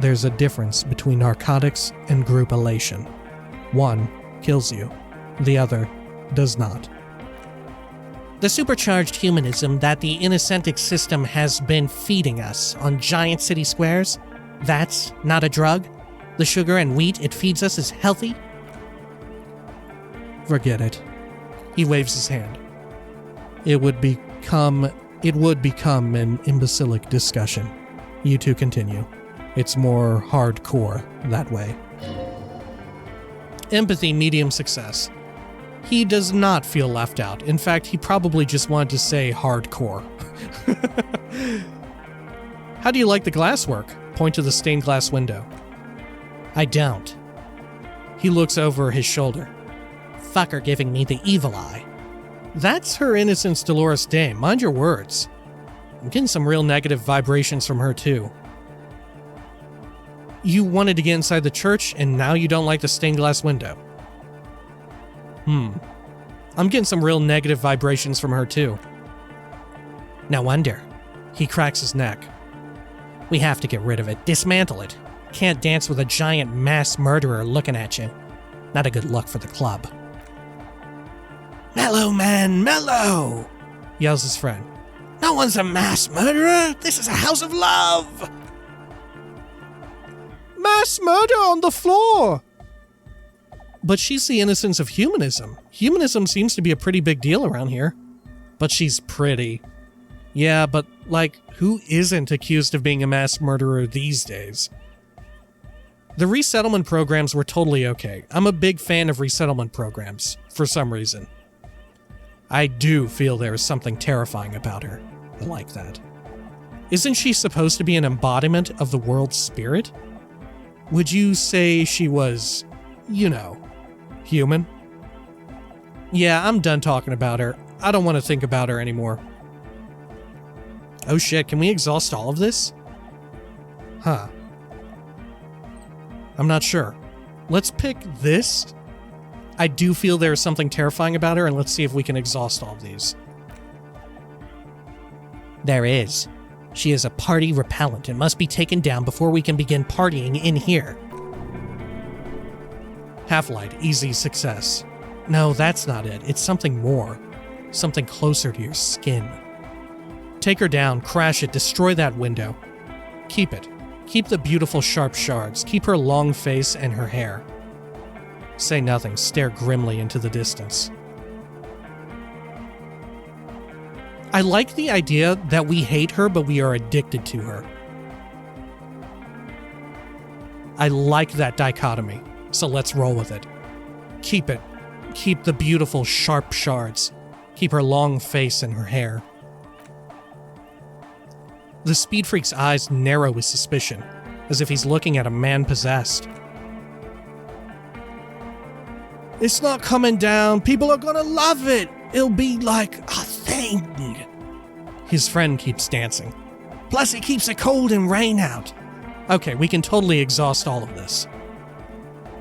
S1: There's a difference between narcotics and group elation. One kills you, the other does not.
S6: The supercharged humanism that the Innocentic system has been feeding us on giant city squares, that's not a drug? The sugar and wheat it feeds us is healthy?
S1: Forget it. He waves his hand. It would become an imbecilic discussion. You two continue. It's more hardcore that way. Empathy, medium success. He does not feel left out. In fact, he probably just wanted to say hardcore. How do you like the glasswork? Point to the stained glass window.
S6: I don't.
S1: He looks over his shoulder.
S6: Fuck her giving me the evil eye.
S1: That's her Innocence Dolores Dame. Mind your words. I'm getting some real negative vibrations from her, too. You wanted to get inside the church, and now you don't like the stained glass window. I'm getting some real negative vibrations from her, too.
S6: No wonder.
S1: He cracks his neck.
S6: We have to get rid of it. Dismantle it. Can't dance with a giant mass murderer looking at you. Not a good look for the club.
S1: Mellow, man, mellow! Yells his friend. No one's a mass murderer! This is a house of love! Mass murder on the floor! But she's the innocence of humanism. Humanism seems to be a pretty big deal around here. But she's pretty. Yeah, but, like, who isn't accused of being a mass murderer these days? The resettlement programs were totally okay. I'm a big fan of resettlement programs, for some reason. I do feel there is something terrifying about her. I like that. Isn't she supposed to be an embodiment of the world's spirit? Would you say she was, human? Yeah, I'm done talking about her. I don't want to think about her anymore. Oh shit, can we exhaust all of this? Huh. I'm not sure. Let's pick this. I do feel there's something terrifying about her, and let's see if we can exhaust all of these.
S6: There is. She is a party repellent and must be taken down before we can begin partying in here.
S1: Half-light, easy success. No, that's not it. It's something more. Something closer to your skin. Take her down, crash it, destroy that window. Keep it. Keep the beautiful sharp shards. Keep her long face and her hair. Say nothing, stare grimly into the distance. I like the idea that we hate her, but we are addicted to her. I like that dichotomy, so let's roll with it. Keep it. Keep the beautiful sharp shards. Keep her long face and her hair. The speed freak's eyes narrow with suspicion, as if he's looking at a man possessed. It's not coming down. People are gonna love it. It'll be like a thing. His friend keeps dancing. Plus it keeps the cold and rain out. Okay, we can totally exhaust all of this.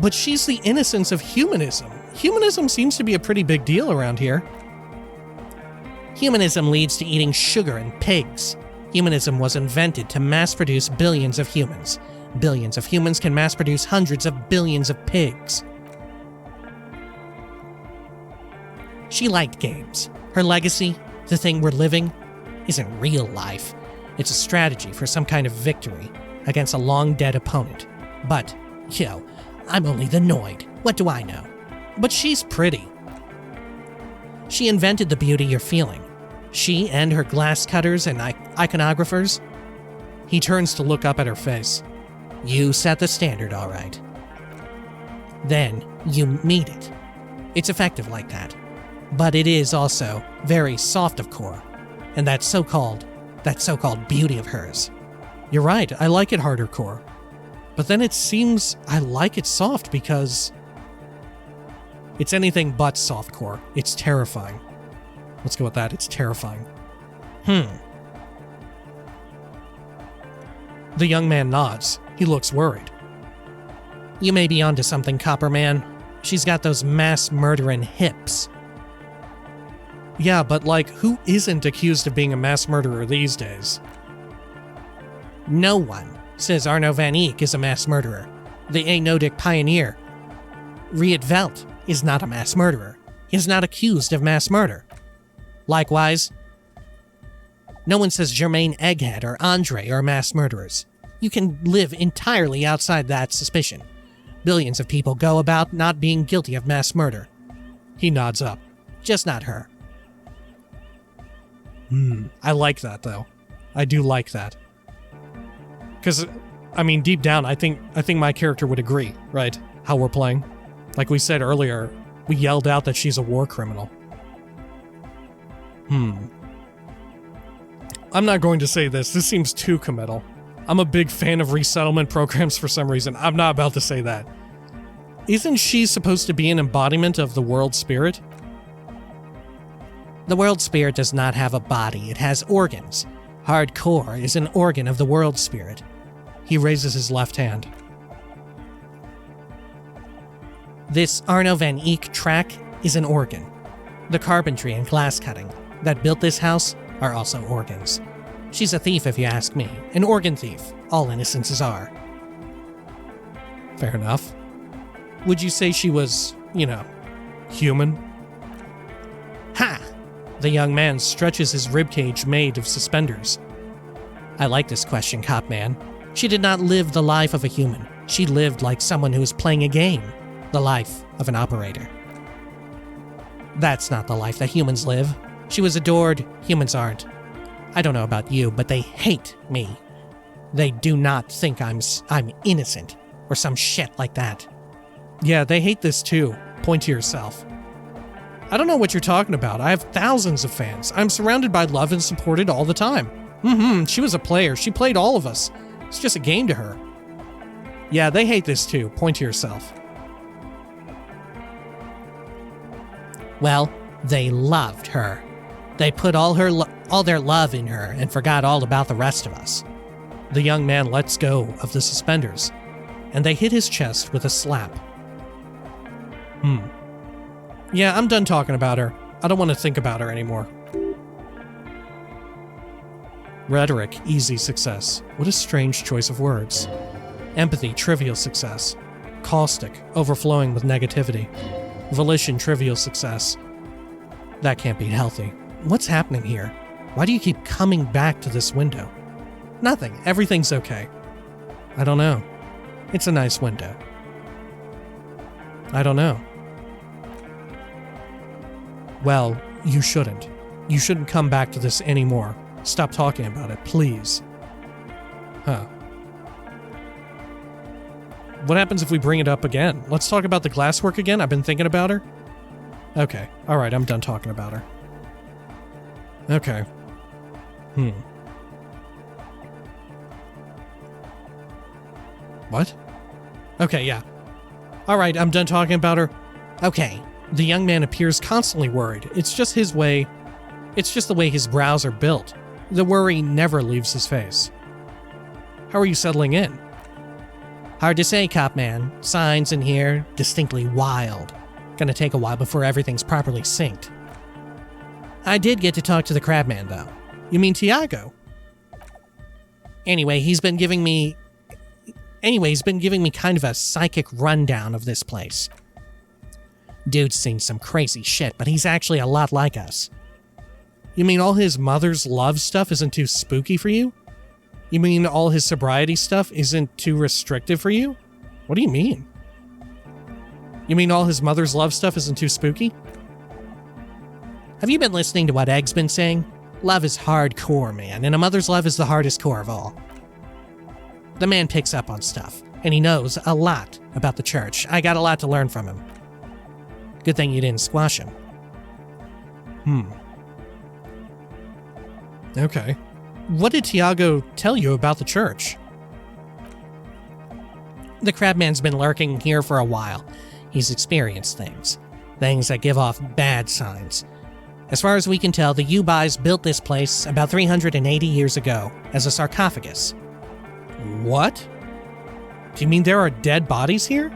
S1: But she's the innocence of humanism. Humanism seems to be a pretty big deal around here.
S6: Humanism leads to eating sugar and pigs. Humanism was invented to mass-produce billions of humans. Billions of humans can mass-produce hundreds of billions of pigs. She liked games. Her legacy, the thing we're living, isn't real life. It's a strategy for some kind of victory against a long-dead opponent. But, I'm only the Noid. What do I know? But she's pretty. She invented the beauty you're feeling. She and her glass cutters and iconographers. He turns to look up at her face. You set the standard, all right. Then you meet it. It's effective like that. But it is also very soft of core. And that so-called beauty of hers. You're right, I like it harder core. But then it seems I like it soft because it's anything but soft core. It's terrifying. Let's go with that. It's terrifying. The young man nods. He looks worried. You may be onto something, Copperman. She's got those mass murdering hips. Yeah, but who isn't accused of being a mass murderer these days? No one says Arno van Eyck is a mass murderer. The Anodic pioneer, Revachol, is not a mass murderer. He is not accused of mass murder. Likewise, no one says Germain Egghead or Andre are mass murderers. You can live entirely outside that suspicion. Billions of people go about not being guilty of mass murder. He nods up. Just not her. I like that, though. I do like that. Because, I mean, deep down, I think my character would agree, right? How we're playing. Like we said earlier, we yelled out that she's a war criminal. I'm not going to say this. This seems too committal. I'm a big fan of resettlement programs for some reason. I'm not about to say that. Isn't she supposed to be an embodiment of the world spirit? The world spirit does not have a body. It has organs. Hardcore is an organ of the world spirit. He raises his left hand. This Arno van Eyck track is an organ. The carpentry and glass cutting that built this house are also organs. She's a thief, if you ask me. An organ thief. All innocences are. Fair enough. Would you say she was, human? Ha! The young man stretches his ribcage made of suspenders. I like this question, cop man. She did not live the life of a human. She lived like someone who was playing a game. The life of an operator. That's not the life that humans live. She was adored. Humans aren't. I don't know about you, but they hate me. They do not think I'm innocent or some shit like that. Yeah, they hate this too. Point to yourself. I don't know what you're talking about. I have thousands of fans. I'm surrounded by love and supported all the time. She was a player. She played all of us. It's just a game to her. Yeah, they hate this too. Point to yourself. Well, they loved her. They put all their love in her and forgot all about the rest of us. The young man lets go of the suspenders, and they hit his chest with a slap. Yeah, I'm done talking about her. I don't want to think about her anymore. Rhetoric, easy success. What a strange choice of words. Empathy, trivial success. Caustic, overflowing with negativity. Volition, trivial success. That can't be healthy. What's happening here? Why do you keep coming back to this window? Nothing. Everything's okay. I don't know. It's a nice window. I don't know. Well, you shouldn't. You shouldn't come back to this anymore. Stop talking about it, please. Huh. What happens if we bring it up again? Let's talk about the glasswork again. I've been thinking about her. Okay. Alright, I'm done talking about her. Okay. What? Okay, yeah. Alright, I'm done talking about her. Okay. The young man appears constantly worried. It's just his way. It's just the way his brows are built. The worry never leaves his face. How are you settling in? Hard to say, cop man. Signs in here, distinctly wild. Gonna take a while before everything's properly synced. I did get to talk to the crabman, though.
S1: You mean Tiago?
S6: Anyway, he's been giving me kind of a psychic rundown of this place. Dude's seen some crazy shit, but he's actually a lot like us.
S1: You mean all his mother's love stuff isn't too spooky for you? You mean all his sobriety stuff isn't too restrictive for you? What do you mean? You mean all his mother's love stuff isn't too spooky?
S6: Have you been listening to what Egg's been saying? Love is hardcore, man, and a mother's love is the hardest core of all. The man picks up on stuff, and he knows a lot about the church. I got a lot to learn from him. Good thing you didn't squash him.
S1: Okay. What did Tiago tell you about the church?
S6: The crabman's been lurking here for a while. He's experienced things that give off bad signs. As far as we can tell, the Ubais built this place about 380 years ago as a sarcophagus.
S1: What? Do you mean there are dead bodies here?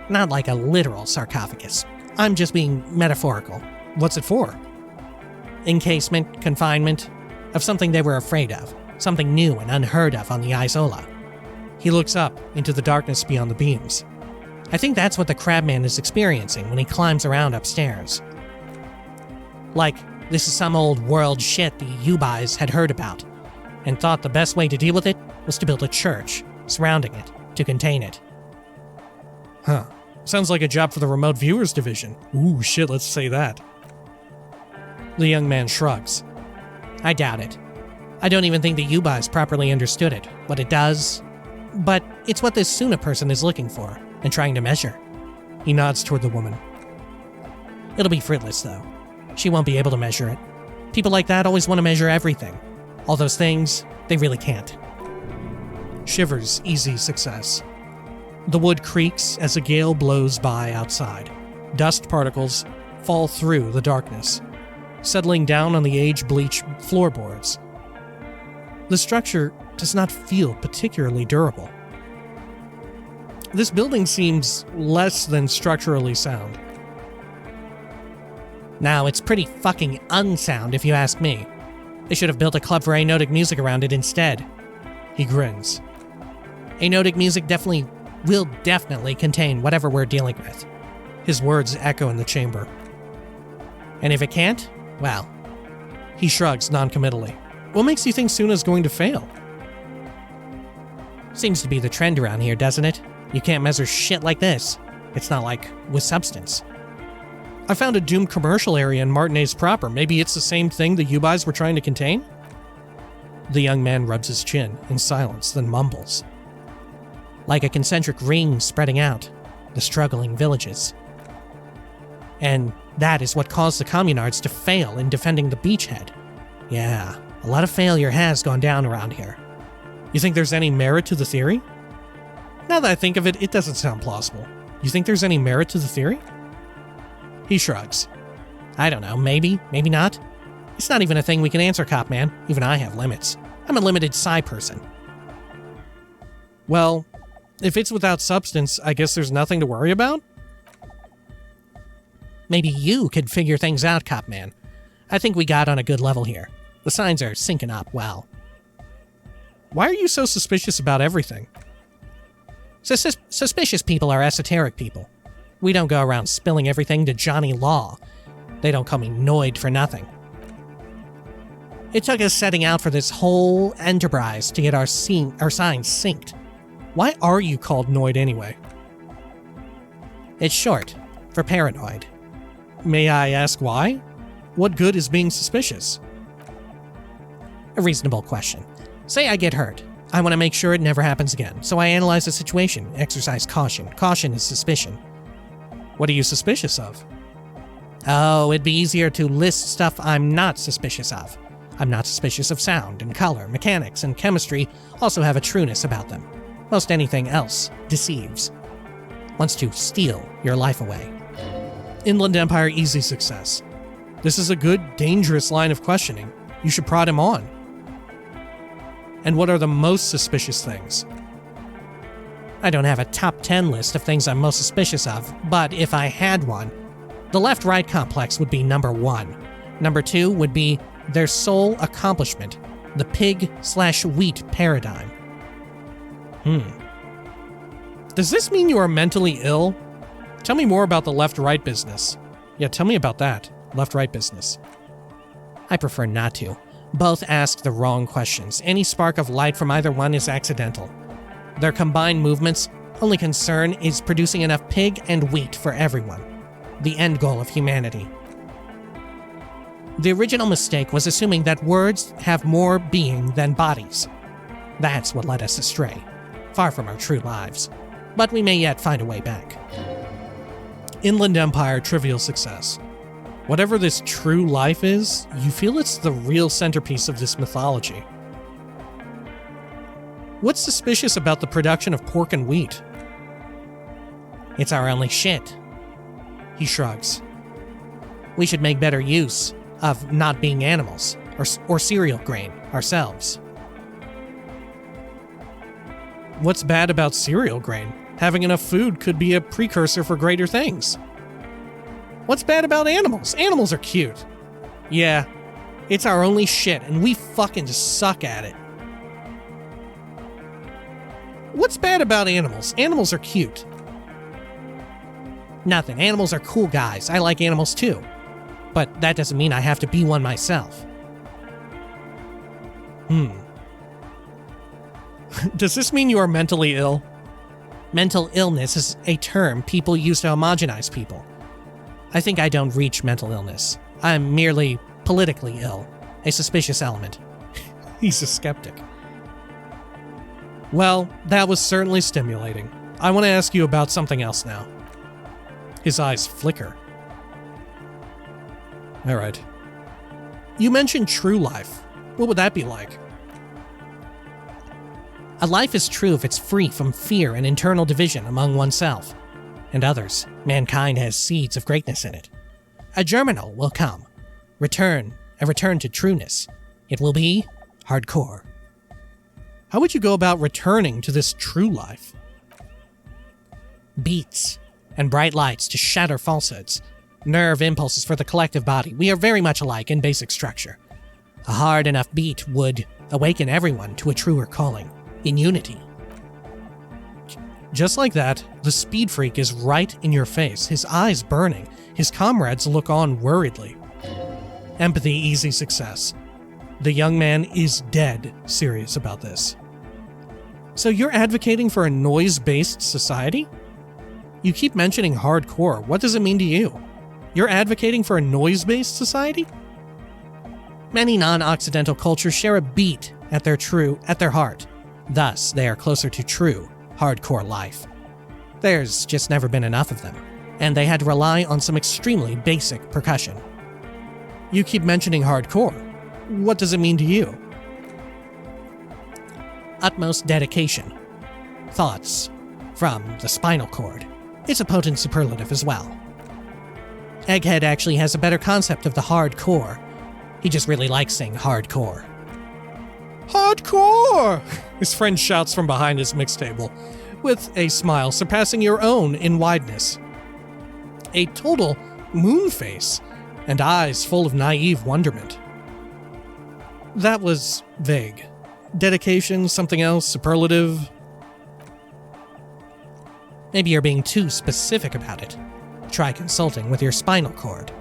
S6: Not like a literal sarcophagus. I'm just being metaphorical.
S1: What's it for?
S6: Encasement, confinement, of something they were afraid of. something new and unheard of on the Isola. He looks up into the darkness beyond the beams. I think that's what the crabman is experiencing when he climbs around upstairs. Like, this is some old world shit the Ubais had heard about, and thought the best way to deal with it was to build a church surrounding it to contain it.
S1: Huh. Sounds like a job for the remote viewers division. Ooh, shit, let's say that.
S6: The young man shrugs. I doubt it. I don't even think the Ubais properly understood it, what it does. But it's what this Soona person is looking for and trying to measure.
S1: He nods toward the woman.
S6: It'll be fruitless, though. She won't be able to measure it. People like that always want to measure everything. All those things, they really can't.
S1: Shivers, easy success. The wood creaks as a gale blows by outside. Dust particles fall through the darkness, settling down on the age-bleached floorboards. The structure does not feel particularly durable. This building seems less than structurally sound.
S6: Now, it's pretty fucking unsound if you ask me. They should have built a club for anodic music around it instead.
S1: He grins.
S6: Anodic music will definitely contain whatever we're dealing with.
S1: His words echo in the chamber.
S6: And if it can't, well.
S1: He shrugs noncommittally. What makes you think Soona's going to fail?
S6: Seems to be the trend around here, doesn't it? You can't measure shit like this. It's not like with substance.
S1: I found a doomed commercial area in Martinez proper. Maybe it's the same thing the Ubais were trying to contain? The young man rubs his chin in silence, then mumbles.
S6: Like a concentric ring spreading out, the struggling villages. And that is what caused the communards to fail in defending the beachhead. Yeah, a lot of failure has gone down around here.
S1: You think there's any merit to the theory? Now that I think of it, it doesn't sound plausible. You think there's any merit to the theory? He shrugs.
S6: I don't know, maybe, maybe not. It's not even a thing we can answer, Cop Man. Even I have limits. I'm a limited psi person.
S1: Well, if it's without substance, I guess there's nothing to worry about?
S6: Maybe you could figure things out, Cop Man. I think we got on a good level here. The signs are syncing up well.
S1: Why are you so suspicious about everything?
S6: Suspicious people are esoteric people. We don't go around spilling everything to Johnny Law. They don't call me Noid for nothing. It took us setting out for this whole enterprise to get our signs synced.
S1: Why are you called Noid anyway?
S6: It's short for paranoid.
S1: May I ask why? What good is being suspicious?
S6: A reasonable question. Say I get hurt. I want to make sure it never happens again, so I analyze the situation, exercise caution. Caution is suspicion.
S1: What are you suspicious of?
S6: Oh, it'd be easier to list stuff I'm not suspicious of. I'm not suspicious of sound and color, mechanics and chemistry also have a trueness about them. Most anything else deceives. Wants to steal your life away.
S1: Inland Empire, easy success. This is a good, dangerous line of questioning. You should prod him on. And what are the most suspicious things?
S6: I don't have a top 10 list of things I'm most suspicious of, but if I had one, the left-right complex would be number 1. Number 2 would be their sole accomplishment, the pig/wheat paradigm.
S1: Does this mean you are mentally ill? Tell me more about the left-right business. Yeah, tell me about that. Left-right business.
S6: I prefer not to. Both ask the wrong questions. Any spark of light from either one is accidental. Their combined movements' only concern is producing enough pig and wheat for everyone. The end goal of humanity. The original mistake was assuming that words have more being than bodies. That's what led us astray, far from our true lives. But we may yet find a way back.
S1: Inland Empire, trivial success. Whatever this true life is, you feel it's the real centerpiece of this mythology. What's suspicious about the production of pork and wheat?
S6: It's our only shit.
S1: He shrugs.
S6: We should make better use of not being animals, or cereal grain, ourselves.
S1: What's bad about cereal grain? Having enough food could be a precursor for greater things. What's bad about animals? Animals are cute. Yeah, it's our only shit, and we fucking suck at it. What's bad about animals? Animals are cute.
S6: Nothing. Animals are cool guys. I like animals too. But that doesn't mean I have to be one myself.
S1: Does this mean you are mentally ill?
S6: Mental illness is a term people use to homogenize people. I think I don't reach mental illness. I'm merely politically ill, a suspicious element.
S1: He's a skeptic. Well, that was certainly stimulating. I want to ask you about something else now. His eyes flicker. Alright. You mentioned true life. What would that be like?
S6: A life is true if it's free from fear and internal division among oneself and others. Mankind has seeds of greatness in it. A germinal will come. A return to trueness. It will be hardcore.
S1: How would you go about returning to this true life?
S6: Beats and bright lights to shatter falsehoods. Nerve impulses for the collective body. We are very much alike in basic structure. A hard enough beat would awaken everyone to a truer calling. In unity.
S1: Just like that, the speed freak is right in your face, his eyes burning. His comrades look on worriedly. Empathy, easy success. The young man is dead serious about this. So you're advocating for a noise-based society? You keep mentioning hardcore. What does it mean to you? You're advocating for a noise-based society?
S6: Many non-Occidental cultures share a beat at their heart. Thus, they are closer to true, hardcore life. There's just never been enough of them, and they had to rely on some extremely basic percussion.
S1: You keep mentioning hardcore. What does it mean to you?
S6: Utmost dedication. Thoughts from the spinal cord. It's a potent superlative as well. Egghead actually has a better concept of the hardcore. He just really likes saying hardcore.
S1: Hardcore! His friend shouts from behind his mix table, with a smile surpassing your own in wideness. A total moon face, and eyes full of naive wonderment. That was vague. Dedication, something else, superlative?
S6: Maybe you're being too specific about it. Try consulting with your spinal cord.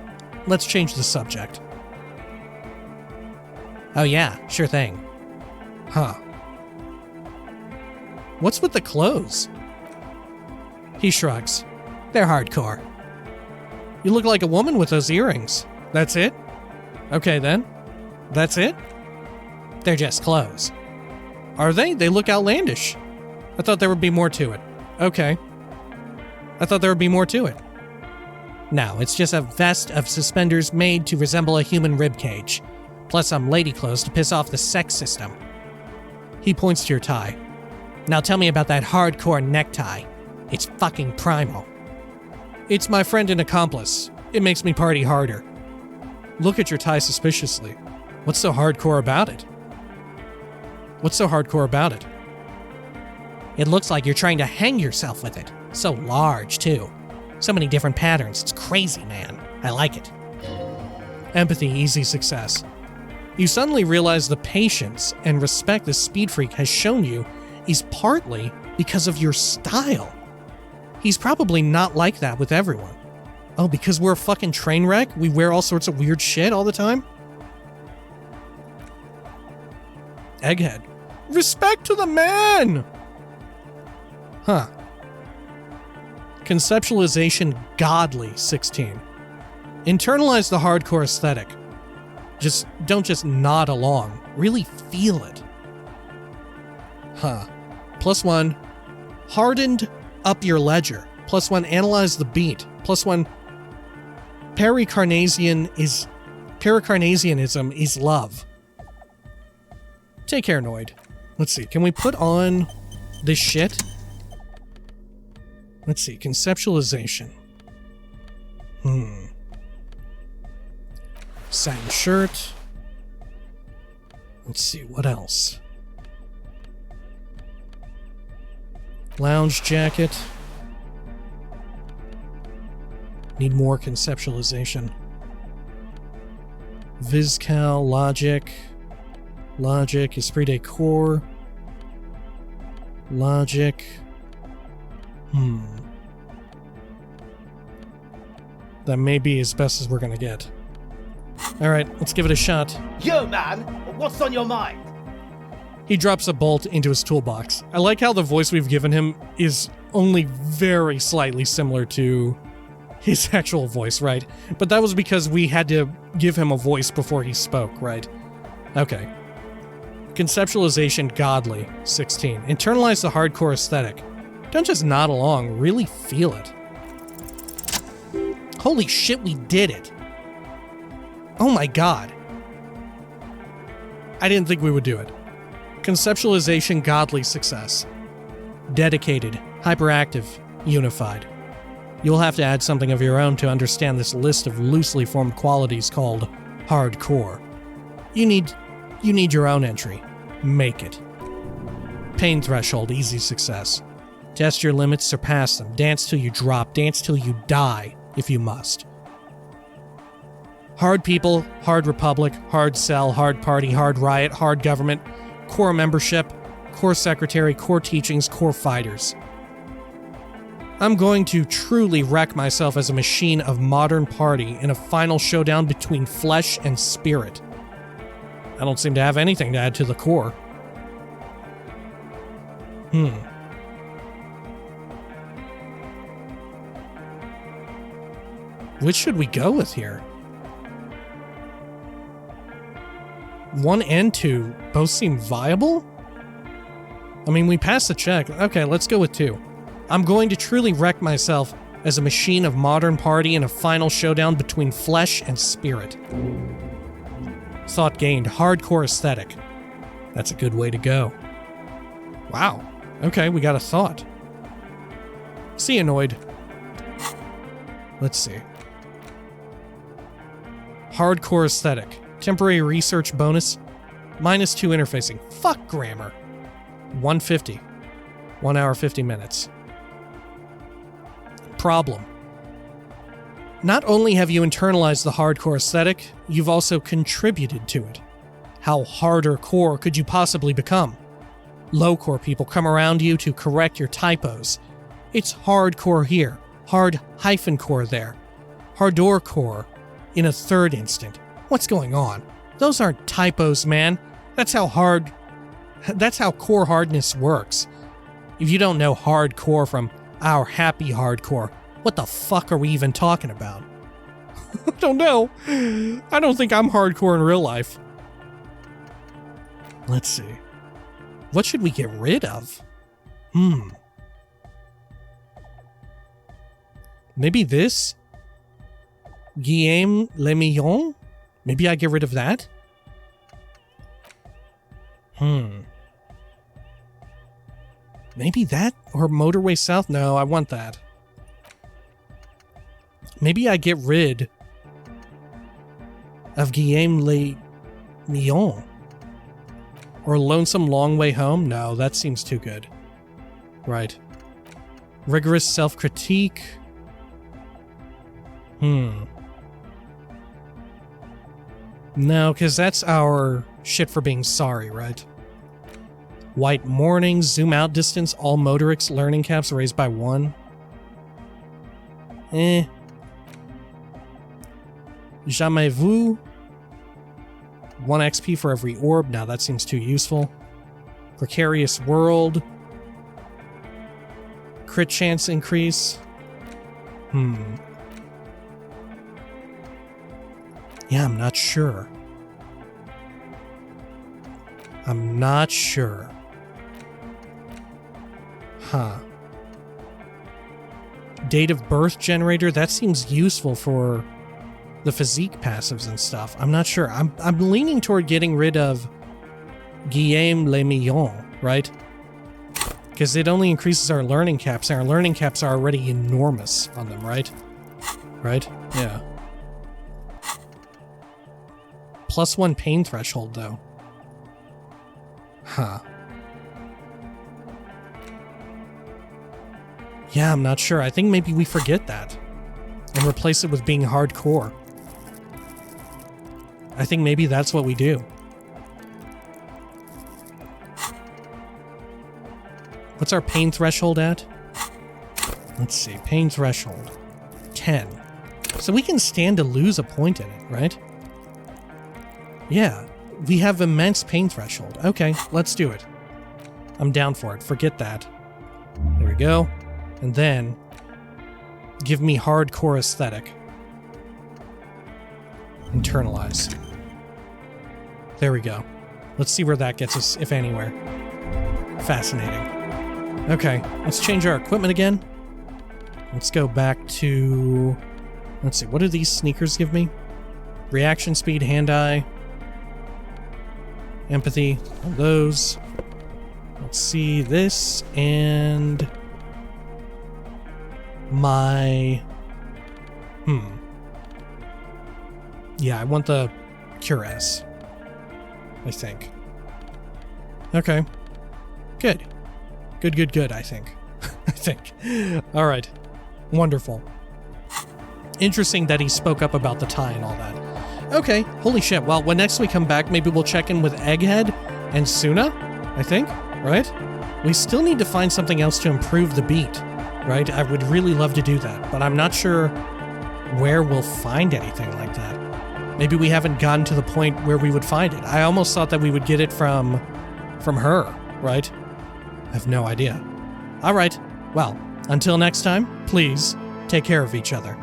S1: Let's change the subject.
S6: Oh yeah, sure thing.
S1: Huh. What's with the clothes?
S6: He shrugs. They're hardcore.
S1: You look like a woman with those earrings. That's it? Okay then. That's it?
S6: They're just clothes.
S1: Are they? They look outlandish. I thought there would be more to it. Okay. I thought there would be more to it.
S6: No, it's just a vest of suspenders made to resemble a human ribcage, plus some lady clothes to piss off the sex system.
S1: He points to your tie.
S6: Now tell me about that hardcore necktie. It's fucking primal.
S1: It's my friend and accomplice. It makes me party harder. Look at your tie suspiciously. What's so hardcore about it? What's so hardcore about it?
S6: It looks like you're trying to hang yourself with it. So large, too. So many different patterns. It's crazy, man. I like it.
S1: Empathy, easy success. You suddenly realize the patience and respect this speed freak has shown you is partly because of your style. He's probably not like that with everyone. Oh, because we're a fucking train wreck? We wear all sorts of weird shit all the time? Egghead. Respect to the man! Huh. Conceptualization godly, 16. Internalize the hardcore aesthetic. Don't just nod along. Really feel it. Huh. +1. Hardened up your ledger. +1. Analyze the beat. +1. Pericarnasianism is love. Take care, Noid. Let's see. Can we put on this shit? Let's see. Conceptualization. Satin shirt. Let's see. What else? Lounge jacket. Need more conceptualization. Vizcal, Logic, Esprit de Corps. Logic. That may be as best as we're gonna get. Alright, let's give it a shot.
S4: Yo, man, what's on your mind?
S1: He drops a bolt into his toolbox. I like how the voice we've given him is only very slightly similar to his actual voice, right? But that was because we had to give him a voice before he spoke, right? Okay. Conceptualization godly, 16. Internalize the hardcore aesthetic. Don't just nod along, really feel it. Holy shit, we did it! Oh my god. I didn't think we would do it. Conceptualization godly success. Dedicated, hyperactive, unified. You'll have to add something of your own to understand this list of loosely formed qualities called hardcore. You need your own entry. Make it. Pain threshold, easy success. Test your limits, surpass them. Dance till you drop. Dance till you die, if you must. Hard people, hard republic, hard cell, hard party, hard riot, hard government, core membership, core secretary, core teachings, core fighters. I'm going to truly wreck myself as a machine of modern party in a final showdown between flesh and spirit. I don't seem to have anything to add to the core. Which should we go with here? 1 and 2 both seem viable? I mean, we passed the check. Okay, let's go with 2. I'm going to truly wreck myself as a machine of modern party in a final showdown between flesh and spirit. Thought gained, hardcore aesthetic. That's a good way to go. Wow. Okay, we got a thought. See you, Noid. Let's see. Hardcore aesthetic. Temporary research bonus. -2 interfacing. Fuck grammar. 150. 1 hour, 50 minutes. Problem. Not only have you internalized the hardcore aesthetic, you've also contributed to it. How harder core could you possibly become? Low core people come around you to correct your typos. It's hardcore here, hard-core there, hardcore core in a third instant. What's going on? Those aren't typos, man. That's how core hardness works. If you don't know hardcore from our happy hardcore, what the fuck are we even talking about? I don't know. I don't think I'm hardcore in real life. Let's see. What should we get rid of? Maybe this? Guillaume Le Millon? Maybe I get rid of that? Maybe that? Or Motorway South? No, I want that. Maybe I get rid of Guillaume Le Millon. Or Lonesome Long Way Home? No, that seems too good. Right. Rigorous self-critique? No, because that's our shit for being sorry, right? White Morning, zoom out distance, all motorics, learning caps raised by 1. Jamais vu. 1 XP for every orb. Now that seems too useful. Precarious World. Crit chance increase. Yeah, I'm not sure. I'm not sure. Date of birth generator, that seems useful for the physique passives and stuff. I'm not sure. I'm leaning toward getting rid of Guillaume Le Millon, right? Because it only increases our learning caps, and our learning caps are already enormous on them, right? Right? Yeah. +1 pain threshold, though. Yeah, I'm not sure. I think maybe we forget that and replace it with being hardcore. I think maybe that's what we do. What's our pain threshold at? Let's see, pain threshold. 10. So we can stand to lose a point in it, right? Yeah, we have immense pain threshold. Okay, let's do it. I'm down for it. Forget that. There we go. And then, give me hardcore aesthetic. Internalize. There we go. Let's see where that gets us, if anywhere. Fascinating. Okay, let's change our equipment again. Let's go back to... Let's see, what do these sneakers give me? Reaction speed, hand-eye. Empathy, all those. Let's see, this, and... my... Yeah, I want the Cure S, I think. Okay. Good. Good, I think. I think. All right. Wonderful. Interesting that he spoke up about the tie and all that. Okay, holy shit. Well, when next we come back, maybe we'll check in with Egghead and Soona, I think, right? We still need to find something else to improve the beat, right? I would really love to do that, but I'm not sure where we'll find anything like that. Maybe we haven't gotten to the point where we would find it. I almost thought that we would get it from her, right? I have no idea. All right. Well, until next time, please take care of each other.